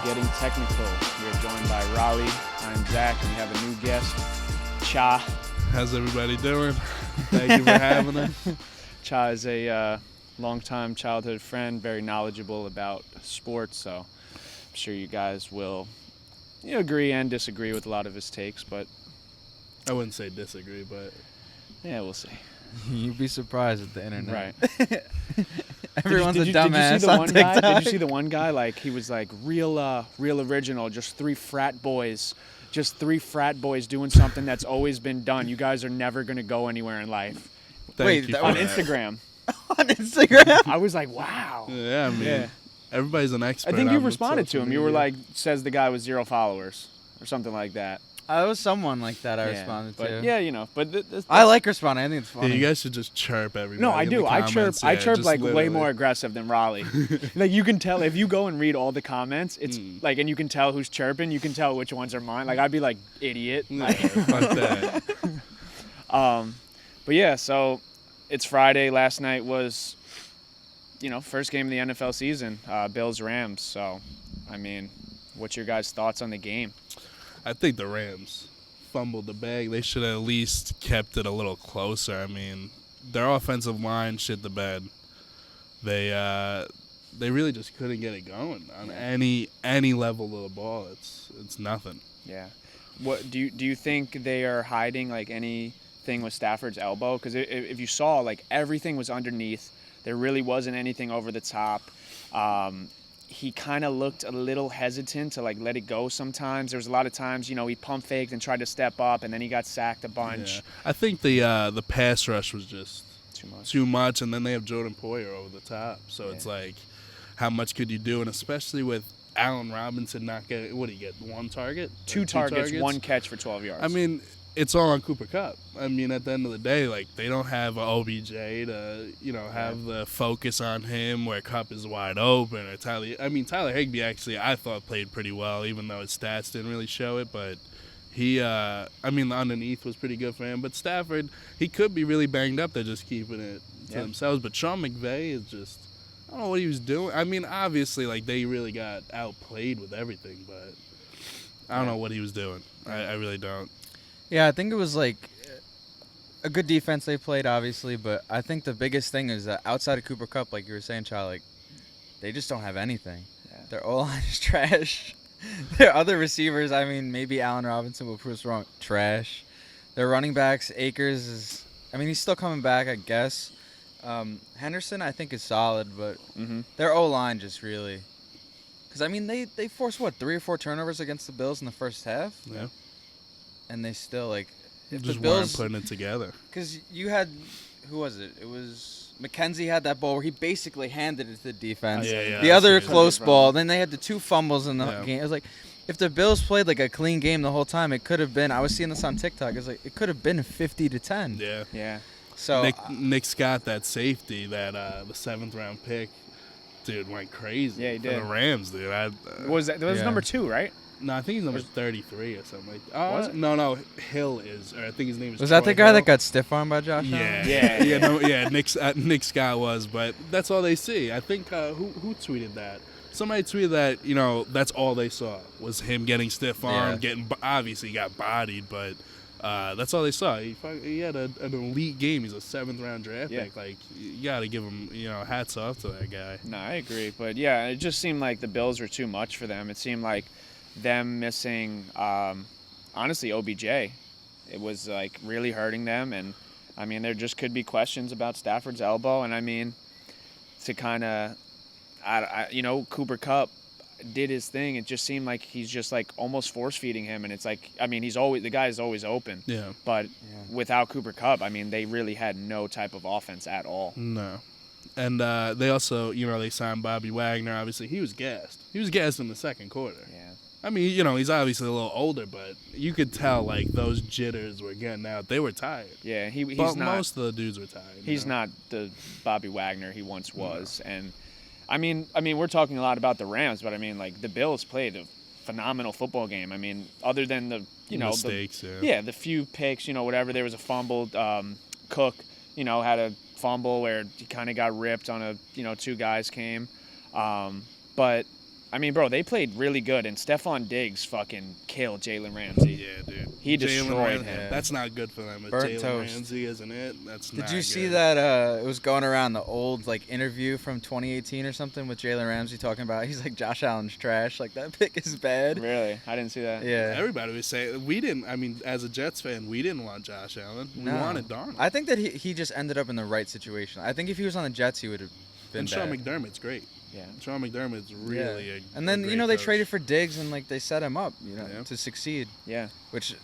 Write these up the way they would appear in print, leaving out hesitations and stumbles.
Getting Technical. We are joined by Raleigh. I'm Zach, and we have a new guest, Cha. How's everybody doing? Thank you for having us. Cha is a longtime childhood friend, very knowledgeable about sports, so I'm sure you guys will agree and disagree with a lot of his takes, but... I wouldn't say disagree, but... Yeah, we'll see. You'd be surprised at the internet. Right. Everyone's a dumbass Did you see the one guy? Like, he was like, real original, just three frat boys doing something that's always been done. You guys are never going to go anywhere in life. Thank you on for that. Instagram. On Instagram? I was like, wow. Yeah, I mean, everybody's an expert. I think you on responded to social him. You were media. like, says the guy with 0 followers or something like that. It was someone like that I Yeah, responded but, to. Yeah, but I like responding. I think it's Yeah, funny. you guys should just chirp everybody. No, I in do. the I comments. chirp Yeah, like just way literally. more aggressive than Raleigh. Like, you can tell if you go and read all the comments, it's like, and you can tell who's chirping. You can tell which ones are mine. Like, I'd be like, idiot. Yeah, Like, fuck that. but yeah, so it's Friday. Last night was, first game of the NFL season, Bills-Rams. So, I mean, what's your guys' thoughts on the game? I think the Rams fumbled the bag. They should have at least kept it a little closer. I mean, their offensive line shit the bed. They really just couldn't get it going on any level of the ball. It's nothing. Yeah. What do you think they are hiding, like, anything with Stafford's elbow? Because if you saw, like, everything was underneath. There really wasn't anything over the top. He kind of looked a little hesitant to, like, let it go sometimes. There was a lot of times, he pump faked and tried to step up, and then he got sacked a bunch. Yeah. I think the pass rush was just Too much. and then they have Jordan Poyer over the top. So Yeah. it's like, how much could you do? And especially with Allen Robinson not getting, what do you get, one target? Two targets, one catch for 12 yards. I mean, it's all on Cooper Kupp. I mean, at the end of the day, like, they don't have a OBJ to, have the focus on him where Kupp is wide open. Or Tyler Higbee actually, I thought, played pretty well, even though his stats didn't really show it. But he, the underneath was pretty good for him. But Stafford, he could be really banged up. They're just keeping it to themselves. But Sean McVay is just, I don't know what he was doing. I mean, obviously, like, they really got outplayed with everything. But I don't know what he was doing. I really don't. Yeah, I think it was like a good defense they played, obviously, but I think the biggest thing is that outside of Cooper Kupp, like you were saying, Charlie, like, they just don't have anything. Yeah. Their O-line is trash. Their other receivers, I mean, maybe Allen Robinson will prove us wrong, trash. Their running backs, Akers is, he's still coming back, I guess. Henderson, I think, is solid, but their O-line just really, because they forced 3 or 4 turnovers against the Bills in the first half. Yeah. And they still, like, if Just the Bills, weren't putting it together. because you had, who was it? It was McKenzie had that ball where he basically handed it to the defense. Yeah, the I other see. close ball. Then they had the 2 fumbles in the Yeah. game. It was like, if the Bills played like a clean game the whole time, it could have been. I was seeing this on TikTok. It could have been 50-10. Yeah. Yeah. So Nick Scott, that safety, that the 7th round pick, dude, went crazy. Yeah, he for did. the Rams, dude. That was Yeah. number 2, right? No, I think he's number 33 or something like that. Was it? No, Hill is, or I think his name is. was that Troy the guy Hill. that got stiff armed by Josh Allen? Yeah. Nick Scott was, but that's all they see. I think who tweeted that? Somebody tweeted that that's all they saw was him getting stiff armed, obviously he got bodied, but that's all they saw. He had an elite game. He's a 7th round draft pick. Like, you got to give him hats off to that guy. No, I agree. But, yeah, it just seemed like the Bills were too much for them. It seemed like them missing, honestly, OBJ. It was, like, really hurting them. And, there just could be questions about Stafford's elbow. And, to kind of, Cooper Kupp did his thing. It just seemed like he's just, like, almost force-feeding him. And it's like, the guy is always open. Yeah. But without Cooper Kupp, they really had no type of offense at all. No. And they also, they signed Bobby Wagner. Obviously, he was gassed. He was gassed in the second quarter. Yeah. He's obviously a little older, but you could tell, like, those jitters were getting out. They were tired. Yeah, he's but not. most of the dudes were tired. He's not the Bobby Wagner he once was. No. And, we're talking a lot about the Rams, but, the Bills played a phenomenal football game. Other than the, mistakes, the few picks, whatever. There was a fumbled Cook, had a fumble where he kind of got ripped on a, 2 guys came. But I mean, bro, they played really good, and Stephon Diggs fucking killed Jalen Ramsey. Yeah, dude. He destroyed Jalen him. Yeah. That's not good for them. If Burnt Jalen toast. Ramsey isn't it, that's not Did you see good. that? It was going around the old like interview from 2018 or something with Jalen Ramsey talking about he's like Josh Allen's trash. Like that pick is bad. Really? I didn't see that. Yeah. Everybody was saying we didn't. I mean, as a Jets fan, we didn't want Josh Allen. We No. wanted Darnold. I think that he just ended up in the right situation. I think if he was on the Jets, he would have been and Sean bad. McDermott's great. Yeah. Sean McDermott's really a And then great they coach. traded for Diggs and like they set him up, Yeah. to succeed. Yeah. Which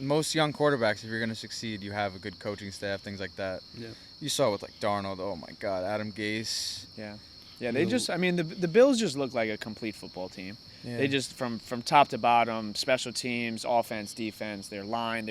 most young quarterbacks, if you're going to succeed, you have a good coaching staff, things like that. Yeah. You saw with like Darnold. Oh my God, Adam Gase. Yeah. Yeah, they just, I mean, the Bills just look like a complete football team. Yeah. They just, from top to bottom, special teams, offense, defense, their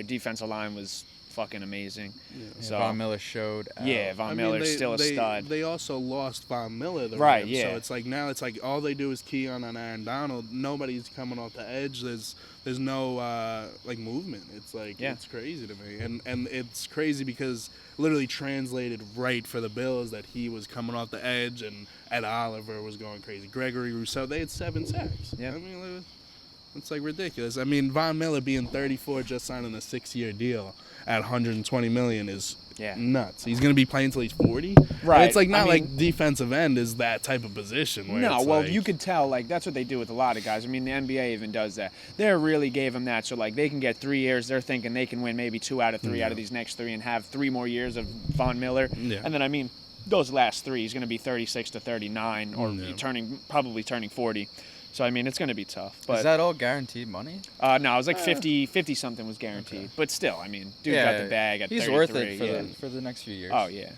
defensive line was fucking amazing. Yeah. So, Von Miller showed out. yeah, Von Miller's still a stud. They also lost Von Miller, the Right, Rams, yeah. So it's like now it's like all they do is key on Aaron Donald. Nobody's coming off the edge. There's no like movement. It's like it's crazy to me, and it's crazy because literally translated right for the Bills that he was coming off the edge and Ed Oliver was going crazy. Gregory Rousseau, they had 7 sacks. Yeah. I mean, it's like ridiculous. I mean, Von Miller being 34, just signing a 6-year deal at $120 million is nuts. He's gonna be playing till he's 40. Right. And it's like not I mean, like defensive end is that type of position. Where No, it's well, like, you could tell, like, that's what they do with a lot of guys. I mean, the NBA even does that. They really gave him that, so, like, they can get 3 years. They're thinking they can win maybe 2 out of 3 out of these next 3 and have 3 more years of Von Miller. Yeah. And then, I mean, those last 3, he's going to be 36 to 39 or probably turning 40. So, I mean, it's going to be tough. But Is that all guaranteed money? no, it was like 50-something was guaranteed. Okay. But still, I mean, dude got the bag at 33. He's worth it for the next few years. Oh, yeah.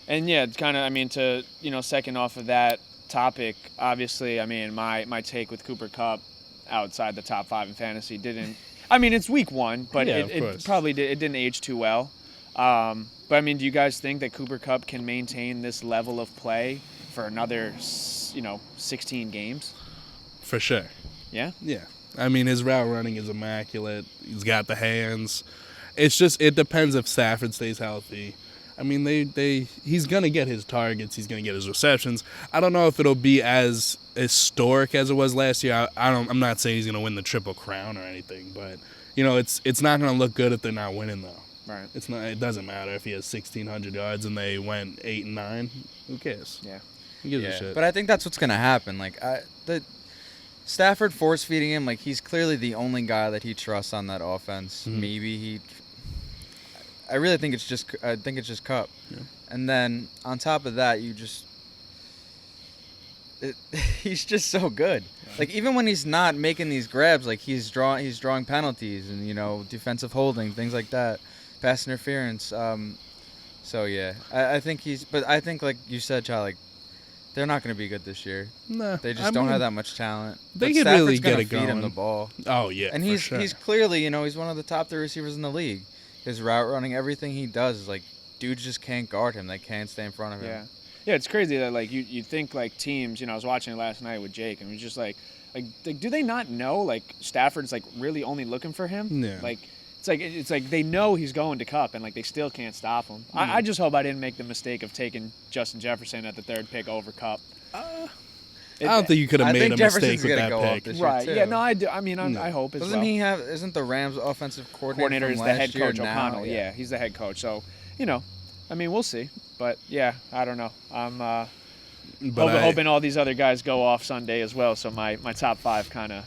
And yeah, it's kind of, I mean, to, second off of that topic, obviously, I mean, my take with Cooper Kupp outside the top 5 in fantasy didn't, I mean, it's week 1, but it probably didn't age too well. But I mean, do you guys think that Cooper Kupp can maintain this level of play for another, 16 games? for sure. Yeah? Yeah. I mean, his route running is immaculate. He's got the hands. It's just it depends if Stafford stays healthy. I mean, he's gonna get his targets. He's gonna get his receptions. I don't know if it'll be as historic as it was last year. I'm not saying he's gonna win the Triple Crown or anything, but it's not gonna look good if they're not winning though. Right. It's not. It doesn't matter if he has 1,600 yards and they went 8 and 9. Who cares? Yeah. Who gives a shit? But I think that's what's gonna happen. Like the Stafford force feeding him. Like he's clearly the only guy that he trusts on that offense. Mhm. Maybe I really think it's just Kupp. Yeah. And then on top of that, he's just so good. Yeah. Like even when he's not making these grabs, like he's drawing penalties and defensive holding, things like that, pass interference. So yeah, I think I think like you said, Chad, like they're not going to be good this year. No, They just don't have that much talent. They But could Stafford's really gonna get it feed him going. the ball. Oh yeah, And for he's sure. he's clearly, he's one of the top 3 receivers in the league. His route running, everything he does is like dudes just can't guard him. They can't stay in front of him. Yeah. Yeah, it's crazy that, like, you think, like, teams, I was watching it last night with Jake, and it was just like, do they not know, like, Stafford's, like, really only looking for him? Yeah. Like, it's like they know he's going to Kupp, and, like, they still can't stop him. I just hope I didn't make the mistake of taking Justin Jefferson at the 3rd pick over Kupp. I don't think you could have made a mistake with that go pick. off this year, Right, too. yeah, no, I do. I mean, I hope as Doesn't well. he have? Isn't the Rams offensive coordinator Coordinator is from the last head year coach, now? O'Connell. Yeah, he's the head coach. So, I mean, we'll see. But, yeah, I don't know. I'm hoping all these other guys go off Sunday as well, so my top 5 kind of,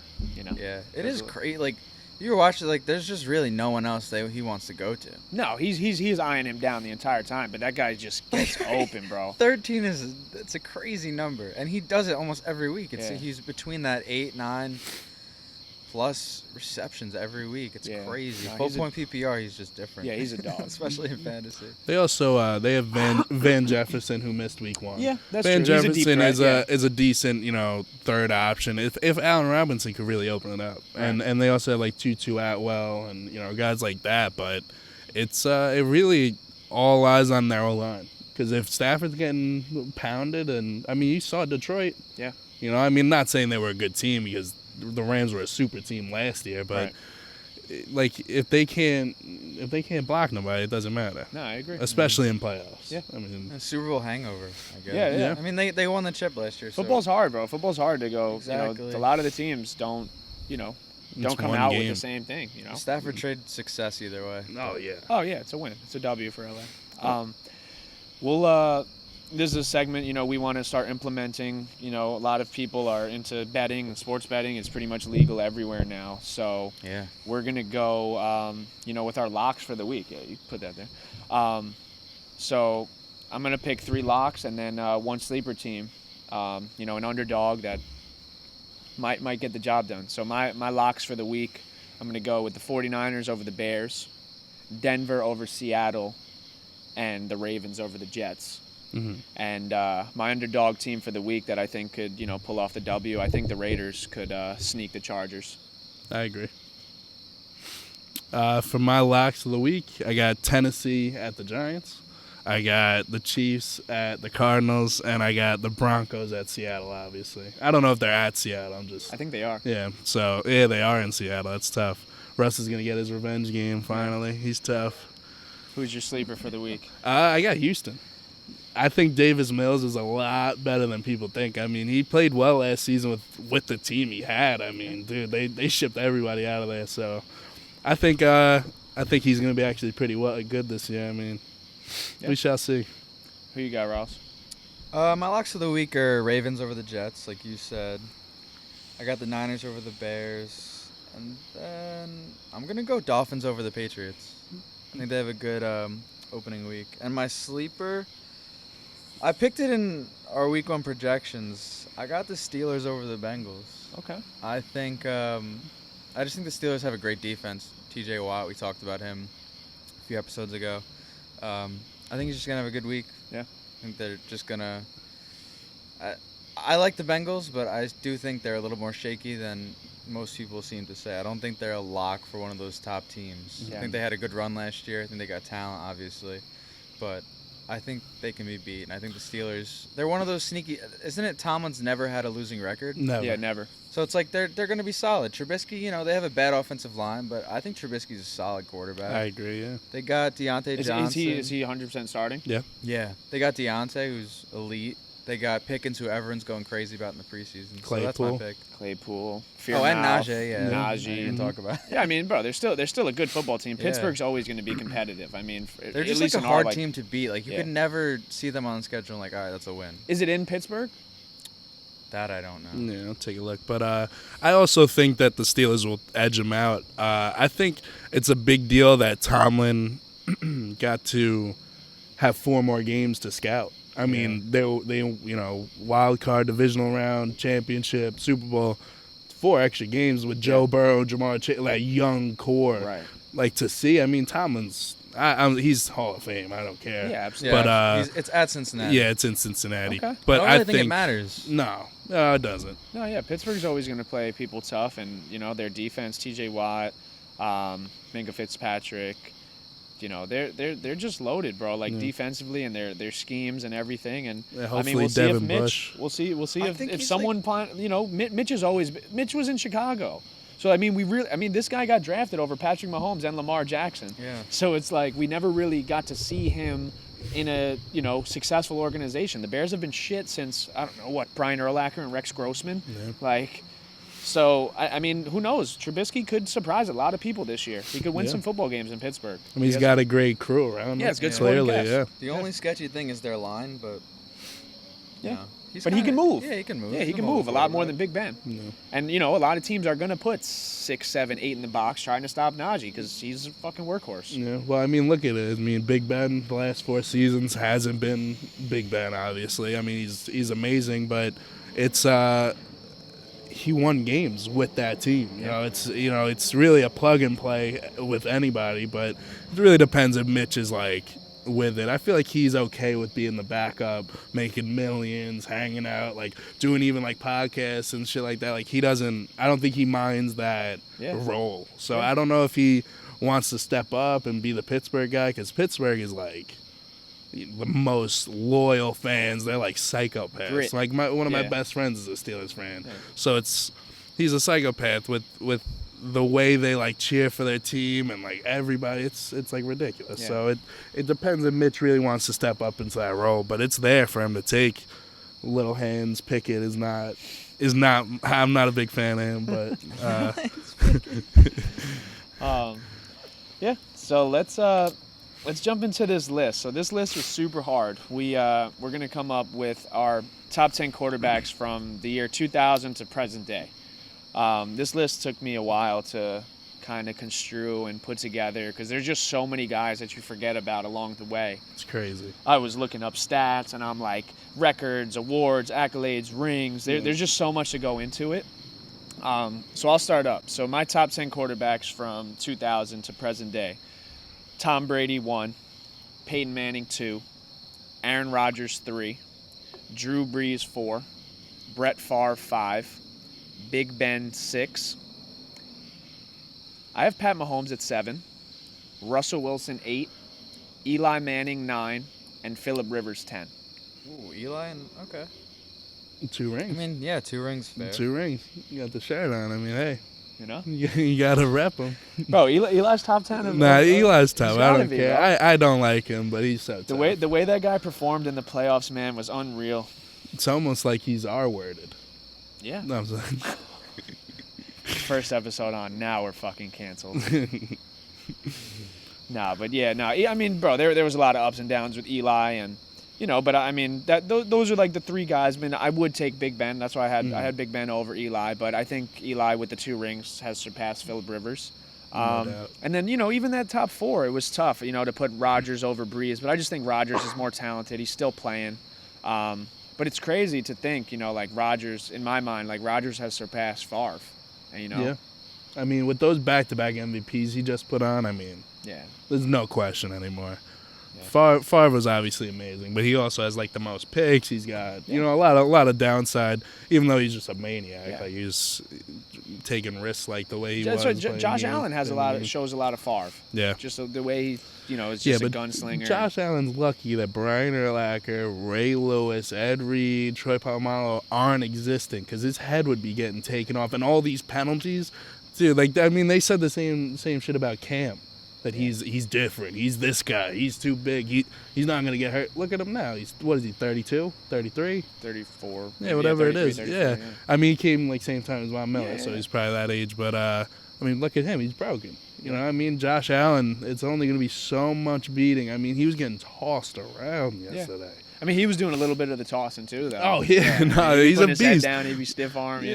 Yeah, it is crazy. Like, you watch it, like, there's just really no one else that he wants to go to. No, he's eyeing him down the entire time, but that guy just gets open, bro. 13 it's a crazy number, and he does it almost every week. Yeah. He's between that 8, 9 plus receptions every week. It's crazy. No, Full point PPR, he's just different. Yeah, he's a dog. Especially in fantasy. They also they have Van Jefferson who missed week 1. Yeah, that's Van true. He's a deep Jefferson threat, is a decent third option if Allen Robinson could really open it up, and they also have like Tutu Atwell and guys like that. But it's it really all lies on their O-line, because if Stafford's getting pounded, and I mean you saw Detroit. Yeah. I mean, not saying they were a good team because the Rams were a super team last year, but like if they can't block nobody, it doesn't matter. No, I agree. Especially in playoffs. Yeah. I mean, A Super Bowl hangover, I guess. Yeah, yeah. I mean, they won the chip last year. So. Football's hard, bro. Football's hard to go. Exactly. You know, a lot of the teams don't come one out with game. the same thing. You know. Stafford trade success either way. oh yeah. Oh yeah, it's a win. It's a W for LA. We'll this is a segment, you know, we want to start implementing. You know, a lot of people are into betting and sports betting. It's pretty much legal everywhere now. So Yeah. we're gonna go, you know, with our locks for the week. Yeah, you put that there. So I'm gonna pick 3 locks and then one sleeper team. You know, an underdog that might get the job done. So my locks for the week, I'm gonna go with the 49ers over the Bears, Denver over Seattle, and the Ravens over the Jets. Mm-hmm. And my underdog team for the week that I think could, you know, pull off the W, I think the Raiders could sneak the Chargers. I agree. For my locks of the week, I got Tennessee at the Giants. I got the Chiefs at the Cardinals, and I got the Broncos at Seattle, obviously. I don't know if they're at Seattle. I think they are. Yeah, so, yeah, they are in Seattle. That's tough. Russ is going to get his revenge game, finally. He's tough. Who's your sleeper for the week? I got Houston. I think Davis Mills is a lot better than people think. I mean, he played well last season with the team he had. I mean, dude, they shipped everybody out of there. So I think he's going to be actually pretty good this year. I mean, we shall see. Who you got, Ralz? My locks of the week are Ravens over the Jets, like you said. I got the Niners over the Bears. And then I'm going to go Dolphins over the Patriots. I think they have a good opening week. And my sleeper, I picked it in our week 1 projections. I got the Steelers over the Bengals. Okay. I think I just think the Steelers have a great defense. TJ Watt, we talked about him a few episodes ago. I think he's just going to have a good week. Yeah. I think they're just going to I like the Bengals, but I do think they're a little more shaky than most people seem to say. I don't think they're a lock for one of those top teams. Yeah. I think they had a good run last year. I think they got talent, obviously. But I think they can be beat. And I think the Steelers, they're one of those sneaky. Isn't it Tomlin's never had a losing record? Never. Yeah, never. So it's like they're going to be solid. Trubisky, you know, they have a bad offensive line, but I think Trubisky's a solid quarterback. I agree, yeah. They got Deontay Johnson. Is he 100% starting? Yeah. They got Deontay, who's elite. They got Pickens, who everyone's going crazy about in the preseason. So that's my Claypool. pick. Claypool. And Najee, yeah. Najee. I didn't talk about. Yeah, I mean, bro, they're still a good football team. Yeah. Pittsburgh's always going to be competitive. I mean, They're at just least like a in our, hard team to beat. Like you Yeah. could never see them on the schedule and like, all right, that's a win. Is it in Pittsburgh? That I don't know. Yeah, I'll take a look. But I also think that the Steelers will edge them out. I think it's a big deal that Tomlin got to have 4 more games to scout. I mean, they you know, wild card, divisional round, championship, Super Bowl, 4 extra games with Joe Burrow, Jamar Chase, like young core. Right. Like to see. I mean, Tomlin's he's Hall of Fame. I don't care. Yeah, absolutely. But it's at Cincinnati. Yeah, it's in Cincinnati. Okay. But I don't really think it matters. No, it doesn't. No, yeah, Pittsburgh's always going to play people tough, and you know their defense, T.J. Watt, Minka Fitzpatrick, you know they're just loaded, bro. Like defensively and their schemes and everything. And Yeah, I hopefully mean, we'll see Devin if Mitch. Bush. We'll see I think if he's someone you know Mitch was in Chicago. So I mean this guy got drafted over Patrick Mahomes and Lamar Jackson. Yeah. So it's like we never really got to see him in a, you know, successful organization. The Bears have been shit since, I don't know, what, Brian Urlacher and Rex Grossman? Yeah. Like, so, I mean, who knows? Trubisky could surprise a lot of people this year. He could win Yeah. some football games in Pittsburgh. I mean, he's got a great crew around him. Yeah, it's good supporting clearly, cast. yeah. The only sketchy thing is their line, but Yeah. you know, he's But he can move. Yeah, he can move. Yeah, he He's can mobile move a lot more quarterback. than Big Ben. Yeah. And, you know, a lot of teams are going to put 6, 7, 8 in the box trying to stop Najee because he's a fucking workhorse. Yeah, well, I mean, look at it. I mean, Big Ben, the last 4 seasons hasn't been Big Ben, obviously. I mean, he's amazing, but it's he won games with that team. You know, it's really a plug and play with anybody, but it really depends if Mitch is like with it. I feel like he's okay with being the backup, making millions, hanging out, like doing even like podcasts and shit like that. Like I don't think he minds that role. So Yeah. I don't know if he wants to step up and be the Pittsburgh guy, because Pittsburgh is like the most loyal fans. They're like psychopaths. Grit. Like one of my Yeah. best friends is a Steelers fan. Yeah. So he's a psychopath with the way they like cheer for their team and like everybody, it's like ridiculous. Yeah. So it depends if Mitch really wants to step up into that role, but it's there for him to take. Little hands Pickett is not. I'm not a big fan of him, but yeah. So let's jump into this list. So this list was super hard. We're gonna come up with our top 10 quarterbacks from the year 2000 to present day. This list took me a while to kind of construe and put together because there's just so many guys that you forget about along the way. it's crazy. I was looking up stats and I'm like records, awards, accolades, rings. There's just so much to go into it. So I'll start up. So my top 10 quarterbacks from 2000 to present day. Tom Brady 1, Peyton Manning 2, Aaron Rodgers 3, Drew Brees 4, Brett Favre 5, Big Ben 6. I have Pat Mahomes at 7, Russell Wilson 8, Eli Manning 9, and Phillip Rivers 10. Ooh, Eli, okay. 2 rings. I mean, yeah, 2 rings. Fair. 2 rings. You got the shirt on. I mean, hey, You know, you gotta rep him. bro, Eli's top 10. Nah, Eli's tough. he's I gotta don't be, care. bro. I don't like him, but he's so tough. The way that guy performed in the playoffs, man, was unreal. It's almost like he's R-worded. Yeah. No, I'm saying. First episode on, now we're fucking canceled. Nah, but yeah, no. I mean, bro, there was a lot of ups and downs with Eli, and but I mean those are like the 3 guys. I mean, I would take Big Ben. That's why I had Big Ben over Eli, but I think Eli with the 2 rings has surpassed Phillip Rivers. No doubt. And then even that top 4, it was tough, to put Rodgers over Brees, but I just think Rodgers is more talented. He's still playing. But it's crazy to think, like Rodgers, in my mind, like Rodgers has surpassed Favre. And, Yeah. I mean, with those back-to-back MVPs he just put on, I mean, yeah. there's no question anymore. Yeah. Favre was obviously amazing, but he also has like the most picks. He's got a lot of downside, even though he's just a maniac. Yeah. Like he's taking risks like the way he That's was. what Josh Allen has shows a lot of Favre. Yeah. Just the way he, is just a gunslinger. Josh Allen's lucky that Brian Urlacher, Ray Lewis, Ed Reed, Troy Polamalu aren't existing because his head would be getting taken off, and all these penalties, dude. Like I mean, they said the same shit about Cam. That he's different. He's this guy. He's too big. He's not going to get hurt. Look at him now. What is he, 32, 33? 34. Yeah, whatever it is. 34, Yeah. I mean, he came like same time as Von Miller, so Yeah. he's probably that age. But, I mean, look at him. He's broken. You know what I mean? Josh Allen, it's only going to be so much beating. I mean, he was getting tossed around yesterday. I mean, he was doing a little bit of the tossing too, though. Oh, yeah. No, He'd he's a put his head beast. down, he'd be stiff arm,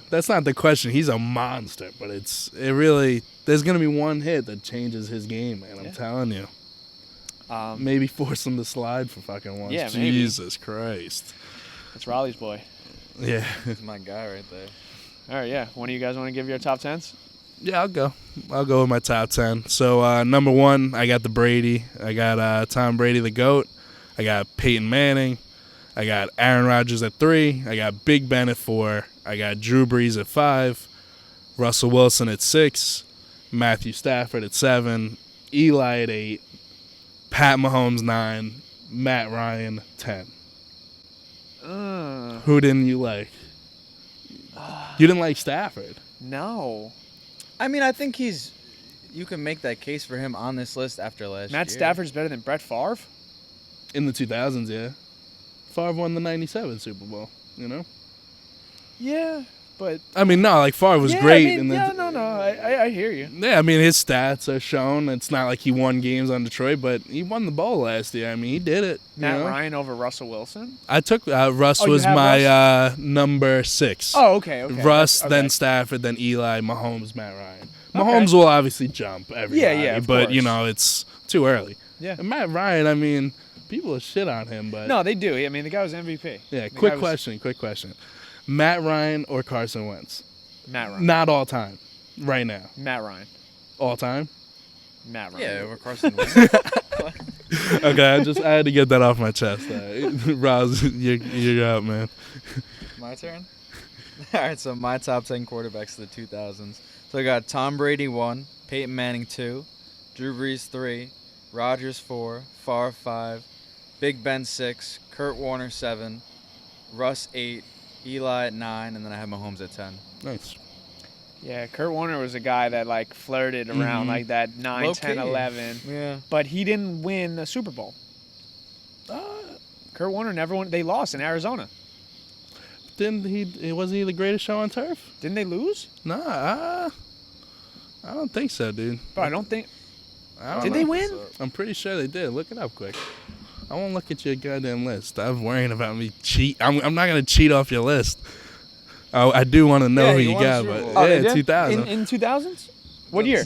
That's not the question. He's a monster, but there's going to be one hit that changes his game, man. I'm telling you. Maybe force him to slide for fucking once. Yeah, maybe. Jesus Christ. That's Raleigh's boy. Yeah. That's my guy right there. All right, yeah. One of you guys want to give your top 10s? Yeah, I'll go with my top 10. So, number 1, I got the Brady. I got Tom Brady, the GOAT. I got Peyton Manning. I got Aaron Rodgers at 3. I got Big Ben at 4. I got Drew Brees at 5. Russell Wilson at 6. Matthew Stafford at 7. Eli at 8. Pat Mahomes 9. Matt Ryan 10. Who didn't you like? You didn't like Stafford. No. I mean, I think you can make that case for him on this list after last year. Matt Stafford's better than Brett Favre? In the 2000s, yeah. Favre won the 97 Super Bowl, Yeah, but... I mean, no, like Favre was yeah, great. I mean, I hear you. Yeah, I mean, his stats are shown. It's not like he won games on Detroit, but he won the bowl last year. I mean, he did it. Matt Ryan over Russell Wilson? I took Russ you was have my number 6. Oh, okay. Russ, Okay. then Stafford, then Eli, Mahomes, Matt Ryan. Okay. Mahomes will obviously jump everybody, Yeah, of but, course. it's too early. Yeah. And Matt Ryan, I mean, people will shit on him, but... No, they do. I mean, the guy was MVP. Yeah, The quick guy was- question. Matt Ryan or Carson Wentz? Matt Ryan. Not all time. Right now. Matt Ryan. All time? Matt Ryan. Yeah, over Carson Wentz. Okay, I had to get that off my chest. Ralz, you're out, man. My turn? All right, so my top 10 quarterbacks of the 2000s. So I got Tom Brady 1, Peyton Manning 2, Drew Brees 3, Rodgers 4, Favre 5, Big Ben 6, Kurt Warner 7, Russ 8, Eli at 9, and then I have Mahomes at 10. Nice. Yeah, Kurt Warner was a guy that like flirted around like that 9, Low 10, key. 11. Yeah. But he didn't win a Super Bowl. Kurt Warner never won. They lost in Arizona. Didn't he? Wasn't he the greatest show on turf? Didn't they lose? Nah, I don't think so, dude. Bro, I don't think. I don't Did know. they win? I'm pretty sure they did. Look it up quick. I won't look at your goddamn list. I'm worrying about me cheat. I'm not gonna cheat off your list. Oh, I do want to know Yeah, who he you won a got, Super but Bowl. Oh, they yeah, did? 2000. In 2000s? What year?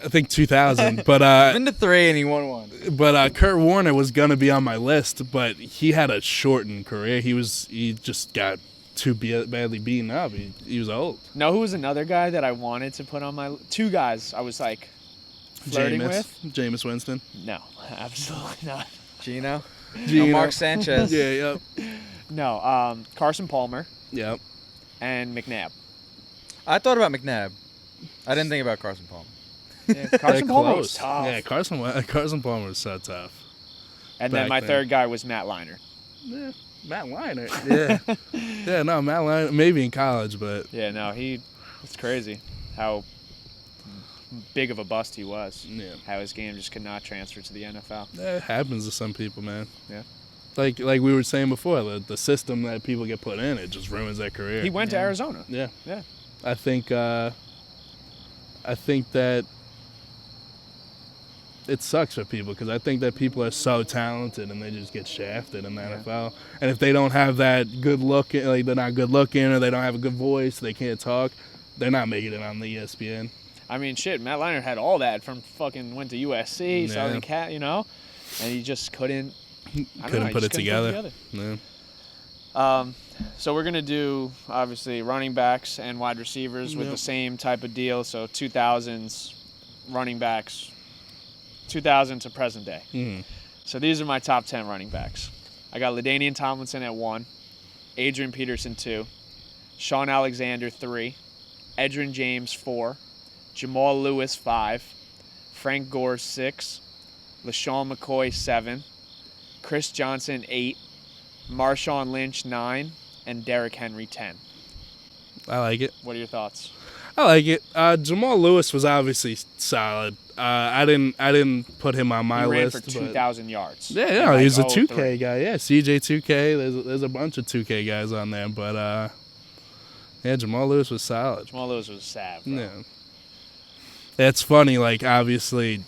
I think 2000. But Been to 3 and he won 1. Kurt Warner was gonna be on my list, but he had a shortened career. He just got too badly beaten up. He was old. No, who was another guy that I wanted to put on my... Two guys I was like flirting with. Jameis Winston. No, absolutely not. Gino. Gino. No, Mark Sanchez. Yeah, yep. No, Carson Palmer Yep. and McNabb. I thought about McNabb. I didn't think about Carson Palmer. Yeah, Carson They're Palmer was close. tough. Yeah, Carson Palmer was so tough. And then back my then. third guy was Matt Leinart. Yeah, Matt Leinart. Yeah, yeah. No, Matt Leinart. Maybe in college, but Yeah, no, it's crazy how big of a bust he was. yeah, How his game just could not transfer to the NFL. it happens to some people, man. Yeah. Like we were saying before, the system that people get put in, it just ruins their career. He went to Yeah. Arizona. Yeah. Yeah. I think that it sucks for people because I think that people are so talented and they just get shafted in the NFL. And if they don't have that good look, like they're not good looking or they don't have a good voice, they can't talk, they're not making it on the ESPN. I mean, shit, Matt Leinart had all that from fucking went to USC, Yeah. Southern Cat, and he just couldn't. I don't know, Couldn't he put just it together. Yeah. So we're gonna do obviously running backs and wide receivers with Yep. the same type of deal. So 2000s running backs, 2000 to present day. Mhm. So these are my top 10 running backs. I got LaDainian Tomlinson at 1, Adrian Peterson 2, Sean Alexander 3, Edgerrin James 4, Jamal Lewis 5, Frank Gore 6, LaShawn McCoy 7, Chris Johnson 8, Marshawn Lynch 9, and Derrick Henry 10. I like it. What are your thoughts? I like it. Jamal Lewis was obviously solid. I didn't put him on my He ran list. for but 2,000 yards. yeah, in yeah, like he's a 03. 2K guy. Yeah, CJ 2K. There's a bunch of 2K guys on there, but yeah, Jamal Lewis was solid. Jamal Lewis was sad, bro. Yeah, it's funny. Like obviously,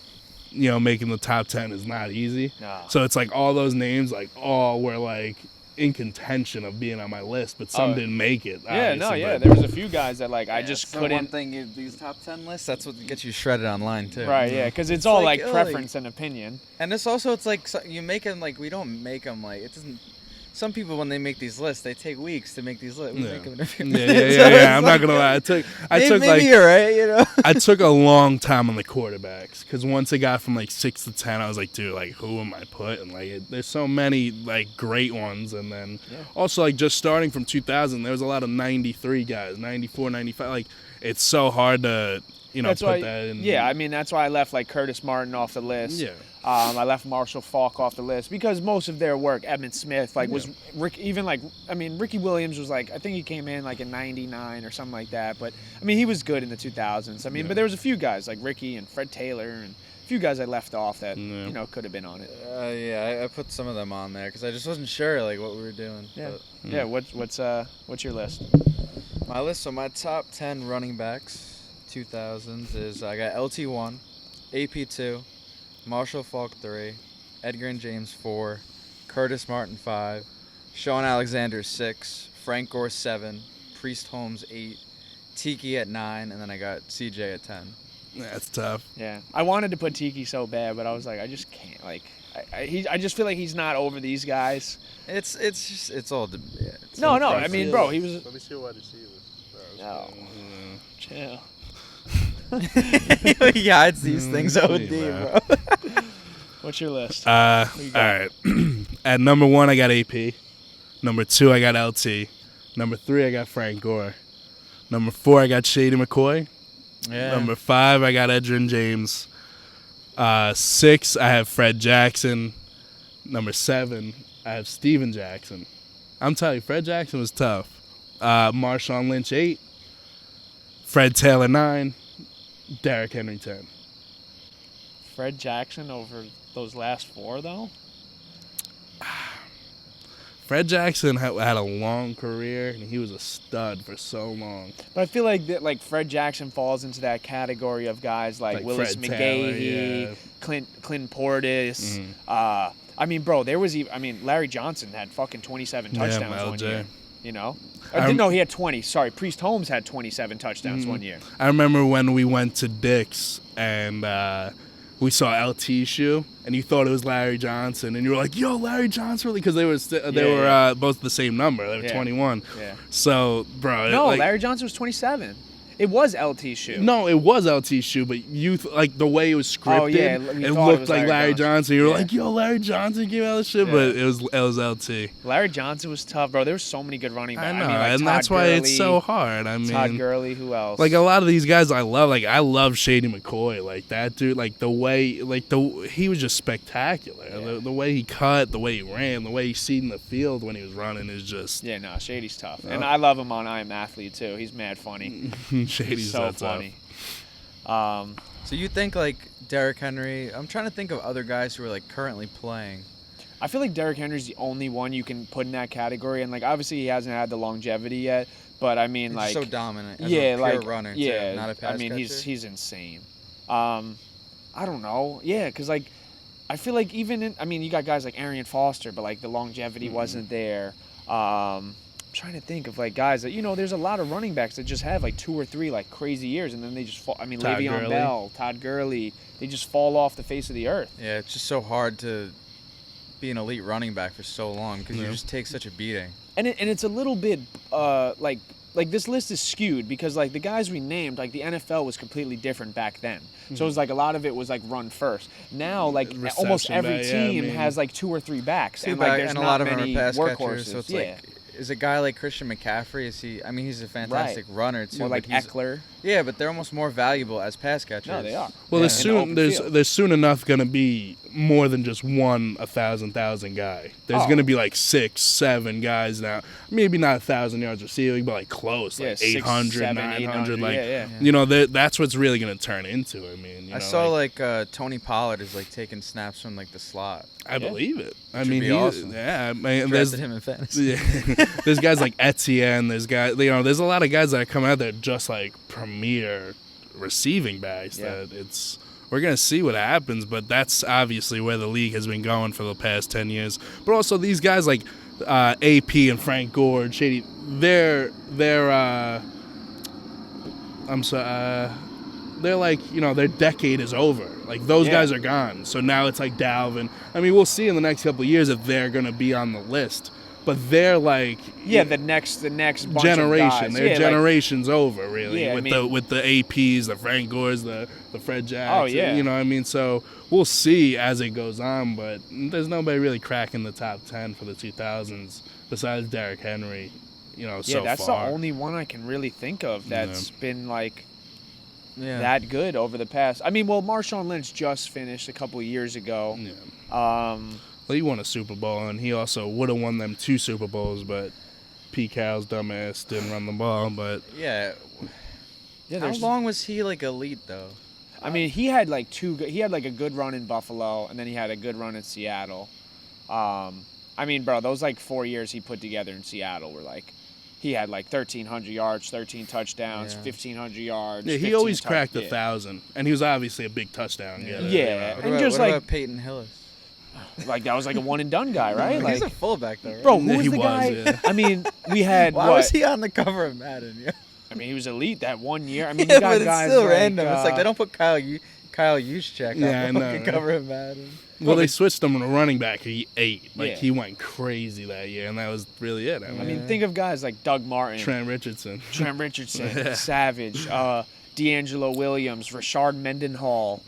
making the top 10 is not easy. No. So it's like all those names, like all were like in contention of being on my list, but some Oh. didn't make it. Yeah, no, obviously, yeah. but- There was a few guys that like I Yeah, just it's the One couldn't. thing, these top 10 lists, that's what gets you shredded online, too. Right, yeah, because it's all like, like oh, preference and opinion. And it's also, it's like, you make them, like, we don't make them, like, it doesn't, some people, when they make these lists, they take weeks to make these lists. We Yeah. make them in a few Yeah, minutes. yeah, So yeah. it's I'm like, not gonna lie. I took maybe like you're right, I took a long time on the quarterbacks because once it got from like 6 to 10, I was like, dude, like who am I putting? Like, there's so many like great ones, and then also like just starting from 2000, there was a lot of 93 guys, 94, 95. Like, it's so hard to That's put why. that in. Yeah, I mean that's why I left like Curtis Martin off the list. Yeah. I left Marshall Faulk off the list because most of their work, Emmitt Smith, like was Ricky Williams was like I think he came in like in '99 or something like that. But I mean he was good in the 2000s. I mean, but there was a few guys like Ricky and Fred Taylor and a few guys I left off that could have been on it. yeah, I put some of them on there because I just wasn't sure, like, what we were doing. Yeah. But Yeah. What's your list? my list, so my top 10 running backs, 2000s, is I got LT1, AP2, Marshall Faulk 3, Edgerrin James 4, Curtis Martin 5, Sean Alexander 6, Frank Gore 7, Priest Holmes 8, Tiki at 9, and then I got CJ at 10. That's tough. Yeah, I wanted to put Tiki so bad, but I was like, I just can't. Like, I just feel like he's not over these guys. It's all it's No, all no. I preference. mean, bro, he was. Let me see what receivers. No. Chill. He hides these things OD, bro. bro. What's your list? All you got? right. At number 1, I got AP. Number 2, I got LT. Number 3, I got Frank Gore. Number 4, I got Shady McCoy. Yeah. Number 5, I got Edgerrin James. 6, I have Fred Jackson. Number 7, I have Steven Jackson. I'm telling you, Fred Jackson was tough. Marshawn Lynch 8. Fred Taylor 9, Derrick Henry 10. Fred Jackson over those last 4 though. Fred Jackson had a long career, and he was a stud for so long. But I feel like Fred Jackson falls into that category of guys like Willis Fred McGahee, Taylor, yeah. Clint Portis. I mean, bro, Larry Johnson had fucking 27 touchdowns one LJ. year. You know? No, he had 20. Sorry, Priest Holmes had 27 touchdowns one year. I remember when we went to Dick's and we saw LT shoe, and you thought it was Larry Johnson, and you were like, "Yo, Larry Johnson!" Really, because they were both the same number. They were 21. Yeah. So, bro, No, Larry Johnson was 27. It was LT shoe. No, it was LT shoe, but like the way it was scripted, it looked like Larry Johnson. You were like, "Yo, Larry Johnson came out of shit," but it was LT. Larry Johnson was tough, bro. There were so many good running backs. I know, mean, like and Todd that's why Gurley, it's so hard. I mean, Todd Gurley, who else? Like a lot of these guys, I love. Like I love Shady McCoy. Like that dude. Like the way, he was just spectacular. Yeah. The way he cut, the way he ran, the way he seed in the field when he was running is just. Yeah, no, Shady's tough, and I love him on I Am Athlete too. He's mad funny. Shady's so so funny. So you think like Derrick Henry? I'm trying to think of other guys who are like currently playing. I feel like Derrick Henry's the only one you can put in that category, and like obviously he hasn't had the longevity yet, but I mean He's like so dominant. As yeah, a pure like runner yeah, too, not a pass I mean catcher. he's insane. I don't know, yeah, because like I feel like you got guys like Arian Foster, but like the longevity wasn't there. I'm trying to think of like guys that there's a lot of running backs that just have like 2 or 3 like crazy years, and then they just fall. I mean, Todd Le'Veon Gurley. Bell, Todd Gurley, they just fall off the face of the earth. Yeah, it's just so hard to be an elite running back for so long because you just take such a beating. And it's a little bit like this list is skewed because like the guys we named, like the NFL was completely different back then. So it was like a lot of it was like run first. Now like almost Reception every back, team I mean- has like 2 or 3 backs, and Back- like there's and a not lot of them many are pass workhorses. catchers, so it's yeah. like, is a guy like Christian McCaffrey? Is he? I mean, he's a fantastic runner too. Or like but he's- Eckler. Yeah, but they're almost more valuable as pass catchers. No, they are. Well, Yeah, there's in the open soon field. there's soon enough going to be more than just one 1,000 guy. There's Oh. going to be like 6, 7 guys now. Maybe not 1,000 yards receiving, but like close, Yeah, like 6, 800, 7, 900. 800, Like yeah. that's what's really going to turn into. I mean, I saw like Tony Pollard is like taking snaps from like the slot. I believe it. I Which would mean, be awesome. yeah. I mean, there's Drafted him in fantasy. yeah, there's guys like Etienne. There's guys, there's a lot of guys that are coming out there just like premier receiving backs. Yeah. That we're gonna see what happens, but that's obviously where the league has been going for the past 10 years. But also these guys like AP and Frank Gore, and Shady, they're like, their decade is over. Like those guys are gone. So now it's like Dalvin. I mean, we'll see in the next couple of years if they're gonna be on the list. But they're like the next bunch generation. of guys. Their Yeah, generation's over, really. Yeah, I with mean- the APs, the Frank Gores, the Fred Jacks. Oh, yeah. You know what I mean? So we'll see as it goes on, but there's nobody really cracking the top 10 for the 2000s besides Derrick Henry. So that's far. the only one I can really think of that's been like Yeah. that good over the past. I mean, well, Marshawn Lynch just finished a couple of years ago. Yeah. Well, he won a Super Bowl, and he also would have won them 2 Super Bowls, but Pete Carroll's dumbass didn't run the ball. But Yeah. Yeah, How there's- long was he like elite though? I mean, he had like he had like a good run in Buffalo, and then he had a good run in Seattle. I mean, bro, those like 4 years he put together in Seattle were like, he had like 1,300 yards, 13 touchdowns, Yeah. 1,500 yards. yeah, he 15 always tou- cracked yeah. 1,000, and he was obviously a big touchdown getter. Yeah. What And about, just what like- about Peyton Hillis? Like that was like a one and done guy, right? He's Like, a fullback though, right? bro, who Yeah, was he the was, guy? yeah. I mean, we had Why what? was he on the cover of Madden? Yeah, I mean, he was elite that one year. I mean, yeah you got but it's guys still like, random. It's like they don't put Kyle Juszczyk Yeah, I on know, the right? cover of Madden. Well, they switched him to running back. He ate. Like, Yeah. he went crazy that year, and that was really it. I mean, think of guys like Doug Martin, Trent Richardson. Trent Richardson, Savage, D'Angelo Williams, Rashard Mendenhall,